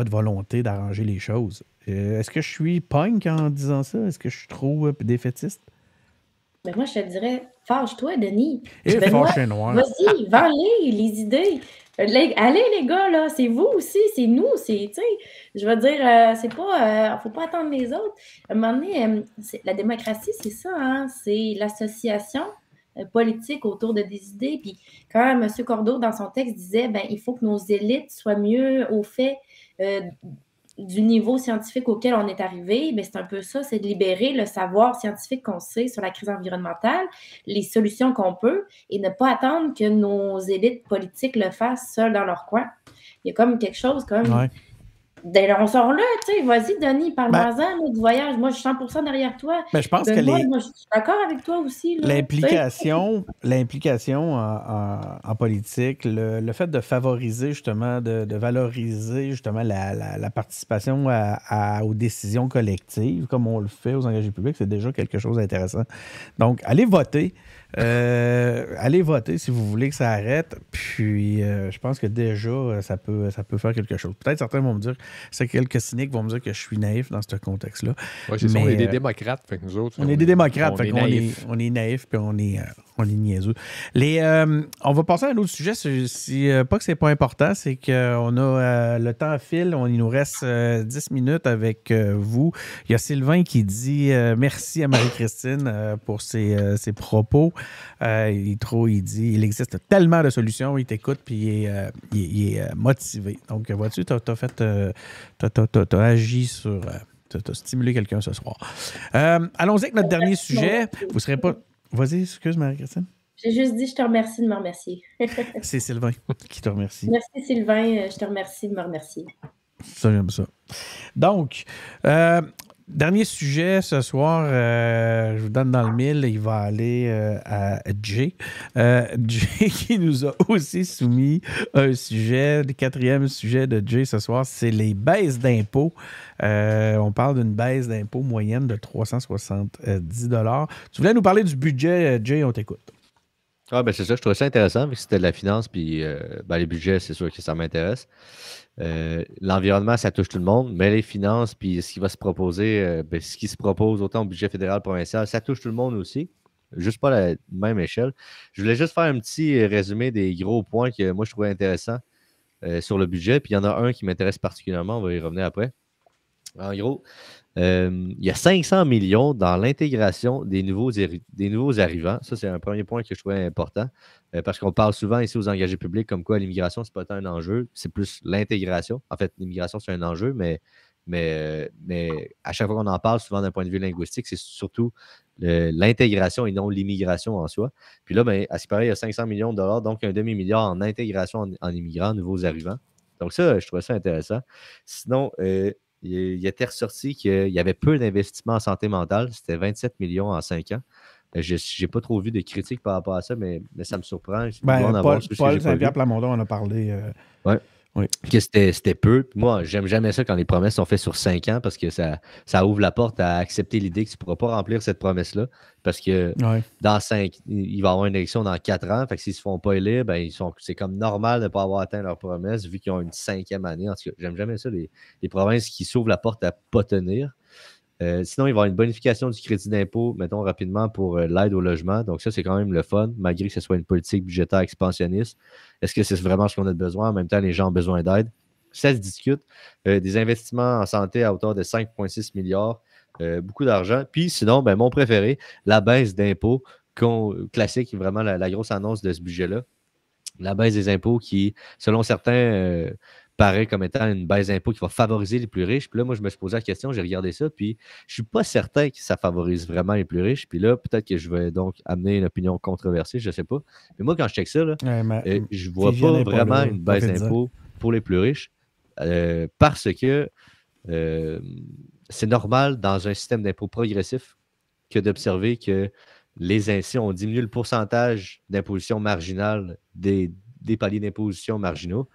[SPEAKER 1] de volonté d'arranger les choses. Est-ce que je suis punk en disant ça? Est-ce que je suis trop défaitiste?
[SPEAKER 4] Ben moi, je te dirais, fâche-toi, Denis.
[SPEAKER 1] Et fâche noir.
[SPEAKER 4] Vas-y, vends-les, les idées. Allez, les gars, là, c'est vous aussi, c'est nous, tu sais, je veux dire, c'est pas, faut pas attendre les autres. À un moment donné, la démocratie, c'est ça, hein, c'est l'association politique autour de des idées. Puis quand M. Cordeau, dans son texte, disait, ben, il faut que nos élites soient mieux au fait du niveau scientifique auquel on est arrivé, bien, c'est un peu ça, c'est de libérer le savoir scientifique qu'on sait sur la crise environnementale, les solutions qu'on peut, et ne pas attendre que nos élites politiques le fassent seuls dans leur coin. Il y a comme quelque chose comme...
[SPEAKER 1] Ouais.
[SPEAKER 4] On sort là, tu sais, vas-y, Denis,
[SPEAKER 1] Ben,
[SPEAKER 4] parle-moi-en du voyage. Moi, je suis 100% derrière toi.
[SPEAKER 1] ben, je pense que
[SPEAKER 4] Benoît, moi, je suis d'accord avec toi aussi, là. Tu sais.
[SPEAKER 1] l'implication en politique, le fait de favoriser justement, de valoriser justement la participation aux décisions collectives, comme on le fait aux engagés publics, c'est déjà quelque chose d'intéressant. Donc, allez voter. Allez voter si vous voulez que ça arrête. Puis, je pense que déjà, ça peut faire quelque chose. Peut-être certains vont me dire, quelques cyniques vont me dire que je suis naïf dans ce contexte-là.
[SPEAKER 2] Oui, c'est ça. On
[SPEAKER 1] Mais,
[SPEAKER 2] est des démocrates, fait que nous autres.
[SPEAKER 1] on est des démocrates,
[SPEAKER 2] on
[SPEAKER 1] fait
[SPEAKER 2] est
[SPEAKER 1] qu'on
[SPEAKER 2] naïfs.
[SPEAKER 1] on est naïfs, puis on est niaiseux. On va passer à un autre sujet. Pas que c'est pas important, c'est qu'on a le temps file. Il nous reste 10 minutes avec vous. Il y a Sylvain qui dit merci à Marie-Christine pour ses propos. Il dit il existe tellement de solutions. Il t'écoute, puis il est motivé. Donc, vois-tu, tu as agi sur... tu as stimulé quelqu'un ce soir. Allons-y avec notre dernier sujet. Vous serez pas... Vas-y, excuse Marie-Christine.
[SPEAKER 4] J'ai juste dit je te remercie de me remercier.
[SPEAKER 1] C'est Sylvain qui te remercie.
[SPEAKER 4] Merci Sylvain, je te remercie de me remercier.
[SPEAKER 1] Ça, j'aime ça. Donc, dernier sujet ce soir, je vous donne dans le mille, il va aller à Jay. Jay qui nous a aussi soumis un sujet, le quatrième sujet de Jay ce soir, c'est les baisses d'impôts. On parle d'une baisse d'impôts moyenne de 370 $. Tu voulais nous parler du budget, Jay, on t'écoute.
[SPEAKER 5] Ah, ben c'est ça, je trouvais ça intéressant, vu que c'était de la finance, puis les budgets, c'est sûr que ça m'intéresse. L'environnement, ça touche tout le monde, mais les finances, puis ce qui va se proposer, ce qui se propose autant au budget fédéral, provincial, ça touche tout le monde aussi, juste pas la même échelle. Je voulais juste faire un petit résumé des gros points que moi, je trouvais intéressants sur le budget, puis il y en a un qui m'intéresse particulièrement, on va y revenir après. En gros, il y a 500 millions dans l'intégration des nouveaux arrivants. Ça, c'est un premier point que je trouvais important parce qu'on parle souvent ici aux engagés publics comme quoi l'immigration, c'est pas tant un enjeu, c'est plus l'intégration. En fait, l'immigration, c'est un enjeu, mais à chaque fois qu'on en parle, souvent d'un point de vue linguistique, c'est surtout l'intégration et non l'immigration en soi. Puis là, à ce qui paraît, il y a 500 millions de dollars, donc un demi-milliard en intégration en immigrants, nouveaux arrivants. Donc ça, je trouvais ça intéressant. Sinon, il était ressorti qu'il y avait peu d'investissements en santé mentale. C'était 27 millions en 5 ans. Je n'ai pas trop vu de critiques par rapport à ça, mais ça me surprend.
[SPEAKER 1] Paul Saint-Pierre Plamondon en a parlé.
[SPEAKER 5] Ouais. Oui. Que c'était peu. Moi, j'aime jamais ça quand les promesses sont faites sur 5 ans parce que ça ouvre la porte à accepter l'idée que tu ne pourras pas remplir cette promesse-là. Parce que dans 5, il va y avoir une élection dans 4 ans. Fait que s'ils ne se font pas élire, c'est comme normal de ne pas avoir atteint leur promesse vu qu'ils ont une 5e année. En tout cas, j'aime jamais ça, les provinces qui s'ouvrent la porte à ne pas tenir. Sinon, il va y avoir une bonification du crédit d'impôt, mettons rapidement, pour l'aide au logement. Donc, ça, c'est quand même le fun, malgré que ce soit une politique budgétaire expansionniste. Est-ce que c'est vraiment ce qu'on a besoin? En même temps, les gens ont besoin d'aide. Ça se discute. Des investissements en santé à hauteur de 5,6 milliards. Beaucoup d'argent. Puis, sinon, mon préféré, la baisse d'impôts classique, vraiment la grosse annonce de ce budget-là. La baisse des impôts qui, selon certains, paraît comme étant une baisse d'impôts qui va favoriser les plus riches. Puis là, moi, je me suis posé la question, j'ai regardé ça, puis je ne suis pas certain que ça favorise vraiment les plus riches. Puis là, peut-être que je vais donc amener une opinion controversée, je ne sais pas. Mais moi, quand je check ça, là, je ne vois pas vraiment une baisse d'impôts pour les plus riches parce que c'est normal dans un système d'impôt progressif que d'observer que si on diminue le pourcentage d'imposition marginale des paliers d'imposition marginaux,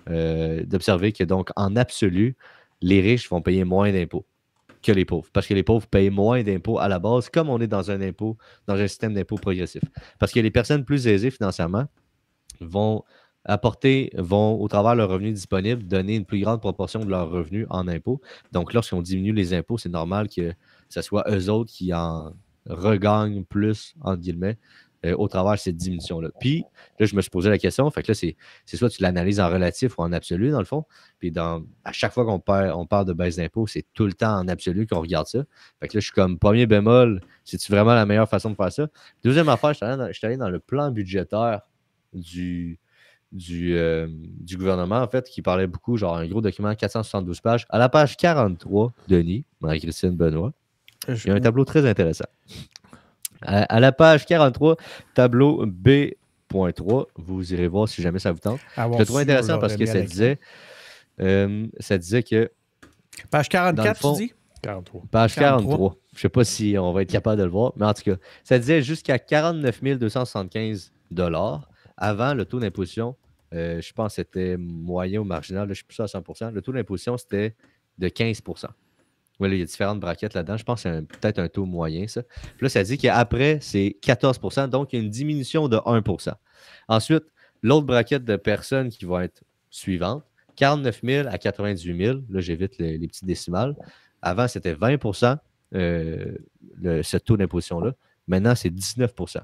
[SPEAKER 5] d'observer que donc en absolu, les riches vont payer moins d'impôts que les pauvres. Parce que les pauvres payent moins d'impôts à la base, comme on est dans un système d'impôt progressif. Parce que les personnes plus aisées financièrement vont, au travers de leurs revenus disponibles, donner une plus grande proportion de leurs revenus en impôts. Donc, lorsqu'on diminue les impôts, c'est normal que ce soit eux autres qui en regagnent plus, entre guillemets, au travers de cette diminution-là. Puis, là, je me suis posé la question. Fait que là, c'est soit tu l'analyses en relatif ou en absolu, dans le fond. Puis, à chaque fois qu'on parle de baisse d'impôts, c'est tout le temps en absolu qu'on regarde ça. Fait que là, je suis comme premier bémol, c'est-tu vraiment la meilleure façon de faire ça? Deuxième affaire, je suis allé dans le plan budgétaire du gouvernement, en fait, qui parlait beaucoup, genre un gros document, 472 pages. À la page 43, Denis, Marie-Christine Benoît, il y a un tableau très intéressant. À la page 43, tableau B.3, vous irez voir si jamais ça vous tente. Je le trouve intéressant parce que ça disait ça disait que
[SPEAKER 1] Page
[SPEAKER 5] dans le
[SPEAKER 1] 44,
[SPEAKER 5] fond,
[SPEAKER 1] tu dis?
[SPEAKER 2] 43.
[SPEAKER 5] page
[SPEAKER 1] 43.
[SPEAKER 5] 43. Je ne sais pas si on va être capable de le voir, mais en tout cas, ça disait jusqu'à 49 275 $ avant le taux d'imposition. Je pense que c'était moyen ou marginal, là, je ne suis plus sûr à 100%. Le taux d'imposition, c'était de 15%. Oui, là, il y a différentes braquettes là-dedans. Je pense que c'est peut-être un taux moyen, ça. Puis là, ça dit qu'après, c'est 14%, donc il y a une diminution de 1%. Ensuite, l'autre braquette de personnes qui va être suivante, 49 000 à 98 000. Là, j'évite les petits décimales. Avant, c'était 20%, ce taux d'imposition-là. Maintenant, c'est 19%.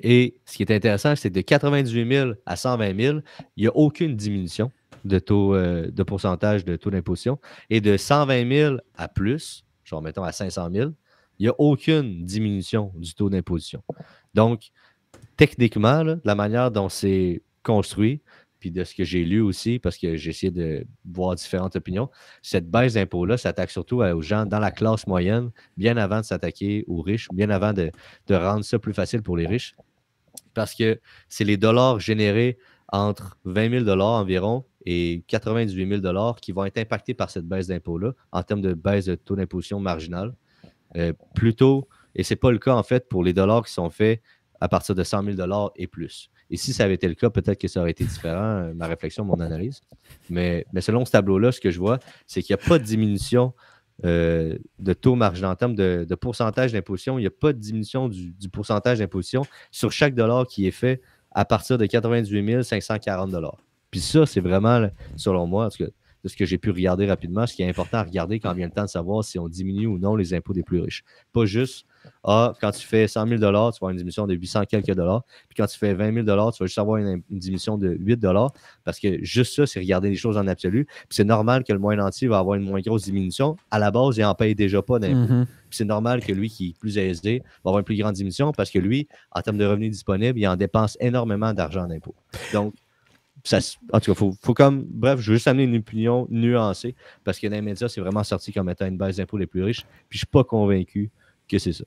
[SPEAKER 5] Et ce qui est intéressant, c'est que de 98 000 à 120 000, il n'y a aucune diminution de taux de pourcentage de taux d'imposition. Et de 120 000 à plus, genre mettons à 500 000, il n'y a aucune diminution du taux d'imposition. Donc, techniquement, là, la manière dont c'est construit, puis de ce que j'ai lu aussi, parce que j'ai essayé de voir différentes opinions, cette baisse d'impôt-là s'attaque surtout aux gens dans la classe moyenne, bien avant de s'attaquer aux riches, bien avant de rendre ça plus facile pour les riches, parce que c'est les dollars générés entre 20 000 $ environ et 98 000 $ qui vont être impactés par cette baisse d'impôt-là en termes de baisse de taux d'imposition marginal. Plutôt, et ce n'est pas le cas en fait pour les dollars qui sont faits à partir de 100 000 $ et plus. Et si ça avait été le cas, peut-être que ça aurait été différent, ma réflexion, mon analyse. Mais selon ce tableau-là, ce que je vois, c'est qu'il n'y a pas de diminution de taux marginal en termes de pourcentage d'imposition. Il n'y a pas de diminution du pourcentage d'imposition sur chaque dollar qui est fait à partir de 98 540 $. Puis ça, c'est vraiment, selon moi, en tout cas, de ce que j'ai pu regarder rapidement, ce qui est important à regarder quand vient le temps de savoir si on diminue ou non les impôts des plus riches. Pas juste, quand tu fais 100 000 $, tu vas avoir une diminution de 800 quelques $. Puis quand tu fais 20 000 $, tu vas juste avoir une diminution de 8 $. Parce que juste ça, c'est regarder les choses en absolu. Puis c'est normal que le moyen entier va avoir une moins grosse diminution. À la base, il n'en paye déjà pas d'impôts. Puis c'est normal que lui qui est plus aisé va avoir une plus grande diminution parce que lui, en termes de revenus disponibles, il en dépense énormément d'argent d'impôts. Donc, ça, en tout cas, faut comme. Bref, je veux juste amener une opinion nuancée parce que dans les médias, c'est vraiment sorti comme étant une baisse d'impôts les plus riches. Puis je ne suis pas convaincu que c'est ça.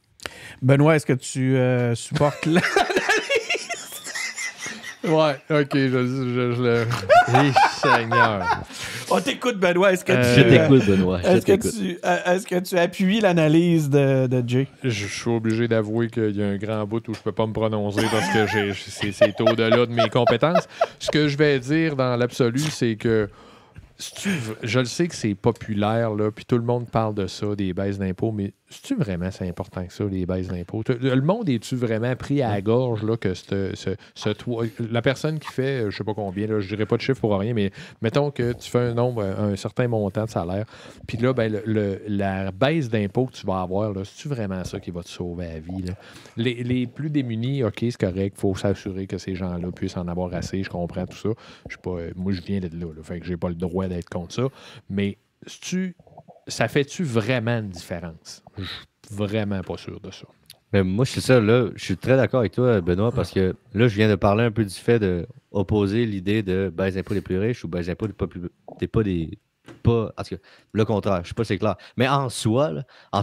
[SPEAKER 1] Benoît, est-ce que tu supportes la...
[SPEAKER 2] Ouais, ok, je le. Seigneur.
[SPEAKER 1] On t'écoute, Benoît. Est-ce que
[SPEAKER 5] Je t'écoute, Benoît.
[SPEAKER 1] Est-ce que tu appuies l'analyse de Jay?
[SPEAKER 2] Je suis obligé d'avouer qu'il y a un grand bout où je ne peux pas me prononcer parce que c'est au-delà de mes compétences. Ce que je vais dire dans l'absolu, c'est que je le sais que c'est populaire, là, puis tout le monde parle de ça, des baisses d'impôts, mais c'est-tu vraiment si important que ça, les baisses d'impôts? Le monde est-tu vraiment pris à la gorge là, que la personne qui fait, je ne sais pas combien, là, je ne dirais pas de chiffre pour rien, mais mettons que tu fais un certain montant de salaire, puis là, ben, la baisse d'impôts que tu vas avoir, là, c'est-tu vraiment ça qui va te sauver la vie? Là? Les plus démunis, OK, c'est correct, il faut s'assurer que ces gens-là puissent en avoir assez, je comprends tout ça. Moi, je viens d'être là, fait que j'ai pas le droit d'être contre ça, mais ça fait-tu vraiment une différence? Je suis vraiment pas sûr de ça.
[SPEAKER 5] Mais moi, je suis très d'accord avec toi, Benoît, parce que là, je viens de parler un peu du fait d'opposer l'idée de baisse d'impôts des plus riches ou baisse d'impôts des pas. En tout cas, le contraire, je ne sais pas si c'est clair. Mais en soi,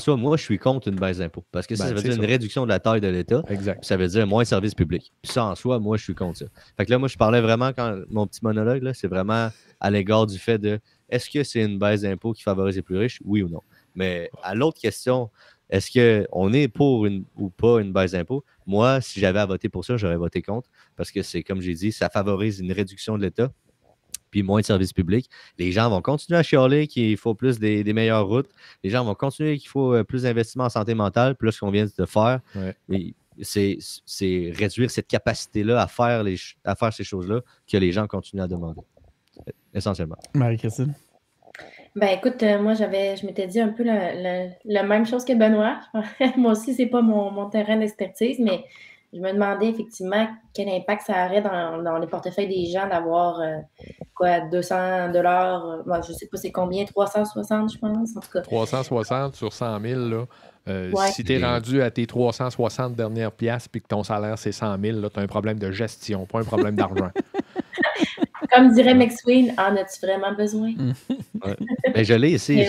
[SPEAKER 5] moi, je suis contre une baisse d'impôts. Parce que ça veut dire une réduction de la taille de l'État.
[SPEAKER 2] Exact.
[SPEAKER 5] Ça veut dire moins de services publics. Puis ça, en soi, moi, je suis contre ça. Fait que là, moi, je parlais vraiment, mon petit monologue, là, c'est vraiment à l'égard du fait de est-ce que c'est une baisse d'impôts qui favorise les plus riches, oui ou non? Mais à l'autre question, est-ce qu'on est pour ou pas une baisse d'impôts? Moi, si j'avais à voter pour ça, j'aurais voté contre. Parce que c'est, comme j'ai dit, ça favorise une réduction de l'État puis moins de services publics. Les gens vont continuer à chialer qu'il faut plus des meilleures routes. Les gens vont continuer qu'il faut plus d'investissements en santé mentale. Puis là, ce qu'on vient de faire, c'est réduire cette capacité-là à faire ces choses-là que les gens continuent à demander. Essentiellement.
[SPEAKER 1] Marie-Christine?
[SPEAKER 4] Ben écoute, moi je m'étais dit un peu la même chose que Benoît. Moi aussi, c'est pas mon terrain d'expertise, mais je me demandais effectivement quel impact ça aurait dans les portefeuilles des gens d'avoir 200 $, je sais pas c'est combien, 360 je pense, en tout cas.
[SPEAKER 2] 360 sur 100 000, là.
[SPEAKER 4] Ouais.
[SPEAKER 2] Si tu es rendu à tes 360 dernières piastres puis que ton salaire c'est 100 000, tu as un problème de gestion, pas un problème d'argent.
[SPEAKER 4] Comme dirait McSween, en as-tu vraiment besoin?
[SPEAKER 5] Ouais. Ben, je l'ai ici,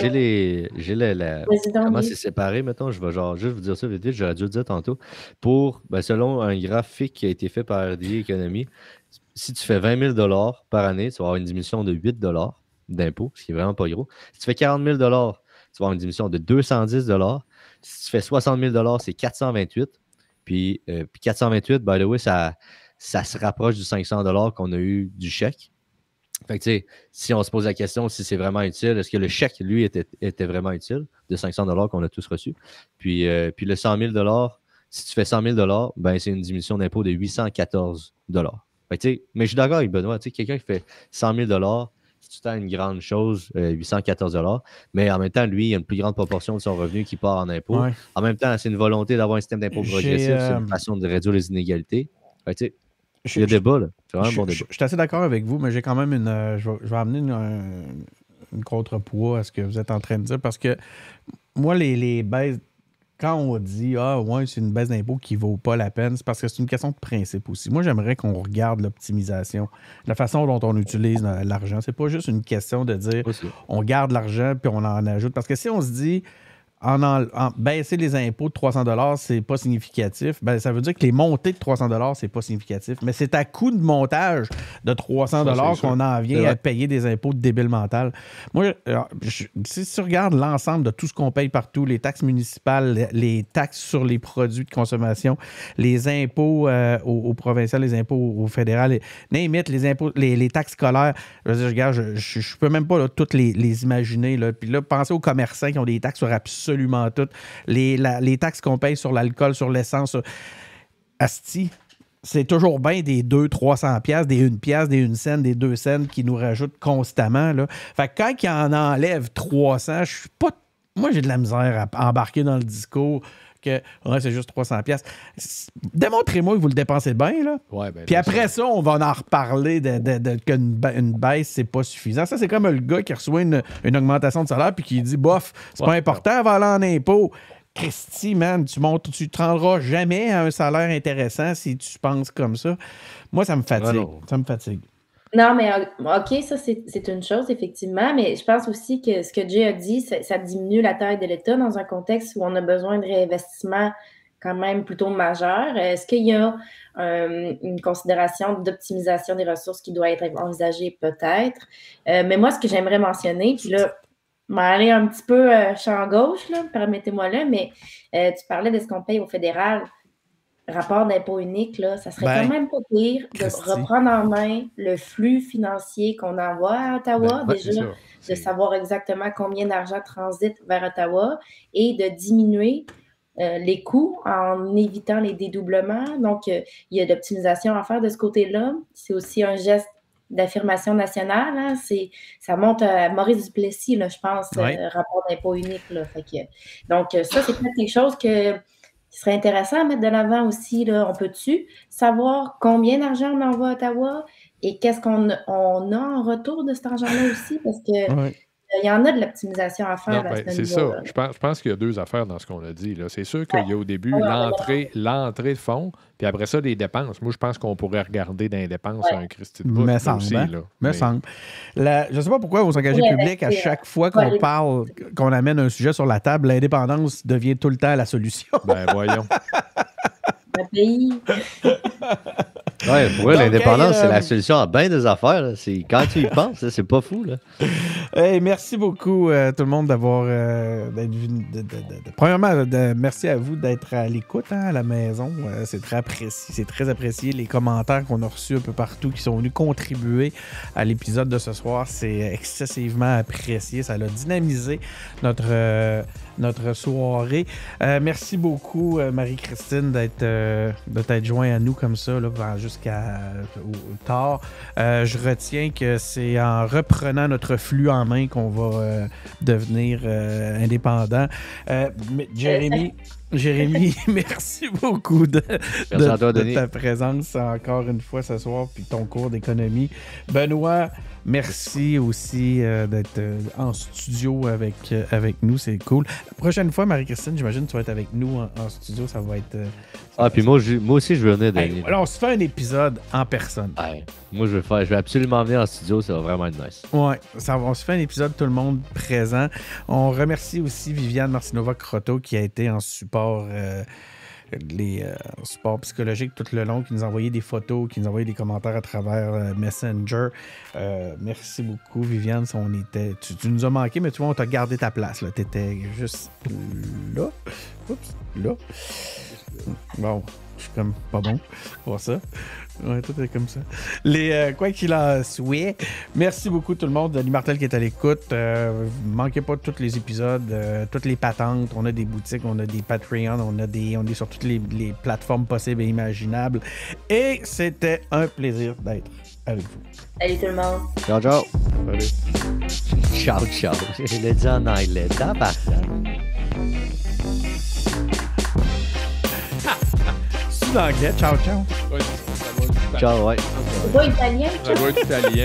[SPEAKER 5] comment
[SPEAKER 4] oui.
[SPEAKER 5] c'est séparé, mettons, je vais juste vous dire ça vite, j'aurais dû le dire tantôt. Selon un graphique qui a été fait par RDI Economy, si tu fais 20 000 $ par année, tu vas avoir une diminution de 8 $. d'impôt, ce qui est vraiment pas gros. Si tu fais 40 000 tu vas avoir une diminution de 210 Si tu fais 60 000 c'est 428 Puis 428, by the way, ça se rapproche du 500 qu'on a eu du chèque. Fait que, tu sais, si on se pose la question si c'est vraiment utile, est-ce que le chèque, lui, était vraiment utile de 500 qu'on a tous reçu? Puis le 100 000 si tu fais 100 000 ben, c'est une diminution d'impôt de 814 Fait que, tu sais, mais je suis d'accord avec Benoît, tu sais, quelqu'un qui fait 100 000 c'est tout le temps une grande chose, 814 mais en même temps, lui, il y a une plus grande proportion de son revenu qui part en impôt.
[SPEAKER 1] Ouais.
[SPEAKER 5] En même temps, c'est une volonté d'avoir un système d'impôt progressif, c'est une façon de réduire les inégalités. Fait que, tu sais, il y a débat, là. C'est vraiment un bon débat.
[SPEAKER 1] Je suis assez d'accord avec vous, mais j'ai quand même je vais amener une contrepoids à ce que vous êtes en train de dire, parce que moi, les baisses, quand on dit « Ah, ouais, c'est une baisse d'impôt qui ne vaut pas la peine », c'est parce que c'est une question de principe aussi. Moi, j'aimerais qu'on regarde l'optimisation, la façon dont on utilise l'argent. C'est pas juste une question de dire « On garde l'argent puis on en ajoute ». Parce que si on se dit en baisser les impôts de 300 $, c'est pas significatif, ben, ça veut dire que les montées de 300 $, c'est pas significatif. Mais c'est à coût de montage de 300 $ qu'on en vient à payer des impôts de débile mental. Moi, si tu regardes l'ensemble de tout ce qu'on paye partout, les taxes municipales, les taxes sur les produits de consommation, les impôts au provincial, les impôts au fédéral, les impôts, les taxes scolaires, je veux dire, regarde, je peux même pas là, toutes les imaginer. Là. Puis là, pensez aux commerçants qui ont des taxes sur absolument toutes. Les taxes qu'on paye sur l'alcool, sur l'essence, asti, c'est toujours bien des 200-300$, des 1$, des 1 cent, des 2 cents qui nous rajoutent constamment. Là. Fait que quand ils en enlèvent 300, je suis pas... Moi, j'ai de la misère à embarquer dans le discours que c'est juste 300$. Démontrez-moi que vous le dépensez bien, là.
[SPEAKER 2] Ouais, ben,
[SPEAKER 1] puis après ça, on va en reparler qu'une baisse, c'est pas suffisant. Ça, c'est comme le gars qui reçoit une augmentation de salaire puis qui dit, bof, c'est pas important, elle va aller en impôt. Christy, man, tu te rendras jamais à un salaire intéressant si tu penses comme ça. Moi, ça me fatigue.
[SPEAKER 5] Ouais,
[SPEAKER 1] ça me fatigue.
[SPEAKER 4] Non, mais OK, ça, c'est une chose, effectivement, mais je pense aussi que ce que Jay a dit, ça diminue la taille de l'État dans un contexte où on a besoin de réinvestissement quand même plutôt majeur. Est-ce qu'il y a une considération d'optimisation des ressources qui doit être envisagée? Peut-être. Mais moi, ce que j'aimerais mentionner, puis là, m'aller un petit peu champ gauche, là, permettez-moi là, mais tu parlais de ce qu'on paye au fédéral. Rapport d'impôt unique, là, ça serait quand même pas pire de reprendre en main le flux financier qu'on envoie à Ottawa, déjà, de savoir exactement combien d'argent transite vers Ottawa et de diminuer les coûts en évitant les dédoublements. Donc, il y a de l'optimisation à faire de ce côté-là. C'est aussi un geste d'affirmation nationale. Hein. Ça monte à Maurice Duplessis, là, je pense, rapport d'impôt unique. Là. Fait que, donc, ça, c'est peut-être quelque chose qui serait intéressant à mettre de l'avant aussi. Là. On peut-tu savoir combien d'argent on envoie à Ottawa et qu'est-ce qu'on a en retour de cet argent-là aussi? Parce que il y en a de l'optimisation à faire.
[SPEAKER 2] Non, c'est ça. Je pense qu'il y a deux affaires dans ce qu'on a dit. Là. C'est sûr qu'il y a au début l'entrée de fonds, puis après ça, les dépenses. Moi, je pense qu'on pourrait regarder dans les dépenses un Christy de bout aussi.
[SPEAKER 1] Me semble. Je ne sais pas pourquoi vous engagez public, à chaque fois qu'on parle, qu'on amène un sujet sur la table, l'indépendance devient tout le temps la solution.
[SPEAKER 2] Ben voyons.
[SPEAKER 4] Le pays.
[SPEAKER 5] Ouais, pour eux, l'indépendance, c'est la solution à bien des affaires. Là. Quand tu y penses, c'est pas fou. Là.
[SPEAKER 1] Hey, merci beaucoup, tout le monde, d'avoir d'être venu. Premièrement, merci à vous d'être à l'écoute à la maison. C'est très apprécié. C'est très apprécié. Les commentaires qu'on a reçus un peu partout qui sont venus contribuer à l'épisode de ce soir, c'est excessivement apprécié. Ça a dynamisé notre soirée. Merci beaucoup, Marie-Christine, de t'être joint à nous comme ça, là, jusqu'à tard. Je retiens que c'est en reprenant notre flux en main qu'on va devenir indépendant. Jérémy, merci beaucoup de ta présence encore une fois ce soir, puis ton cours d'économie. Benoît, merci aussi d'être en studio avec nous, c'est cool. La prochaine fois, Marie-Christine, j'imagine que tu vas être avec nous en studio, ça va être...
[SPEAKER 5] puis moi aussi, je venais de...
[SPEAKER 1] Alors, on se fait un épisode en personne.
[SPEAKER 5] Moi, je vais absolument venir en studio, ça va vraiment être nice.
[SPEAKER 1] Ouais, on se fait un épisode tout le monde présent. On remercie aussi Viviane Marcinova-Croteau qui a été en support supports psychologiques tout le long, qui nous envoyaient des photos, qui nous envoyaient des commentaires à travers Messenger. Merci beaucoup, Viviane. Tu nous as manqué, mais tu vois, on t'a gardé ta place. Tu étais juste là. Oups, là. Bon, je suis comme pas bon pour ça. Ouais, tout est comme ça. Quoi qu'il en soit, merci beaucoup tout le monde. Denis Martel qui est à l'écoute. Manquez pas tous les épisodes, toutes les patentes. On a des boutiques, on a des Patreons, on est sur toutes les plateformes possibles et imaginables. Et c'était un plaisir d'être avec vous.
[SPEAKER 4] Salut tout le monde.
[SPEAKER 5] Ciao, ciao.
[SPEAKER 2] Allez.
[SPEAKER 5] Ciao, ciao. Je l'ai dit en anglais.
[SPEAKER 1] C'est l'anglais. Ciao, ciao.
[SPEAKER 2] Ouais, ça va être
[SPEAKER 5] Ciao, ouais.
[SPEAKER 4] C'est pas italien,
[SPEAKER 2] Ça va être italien.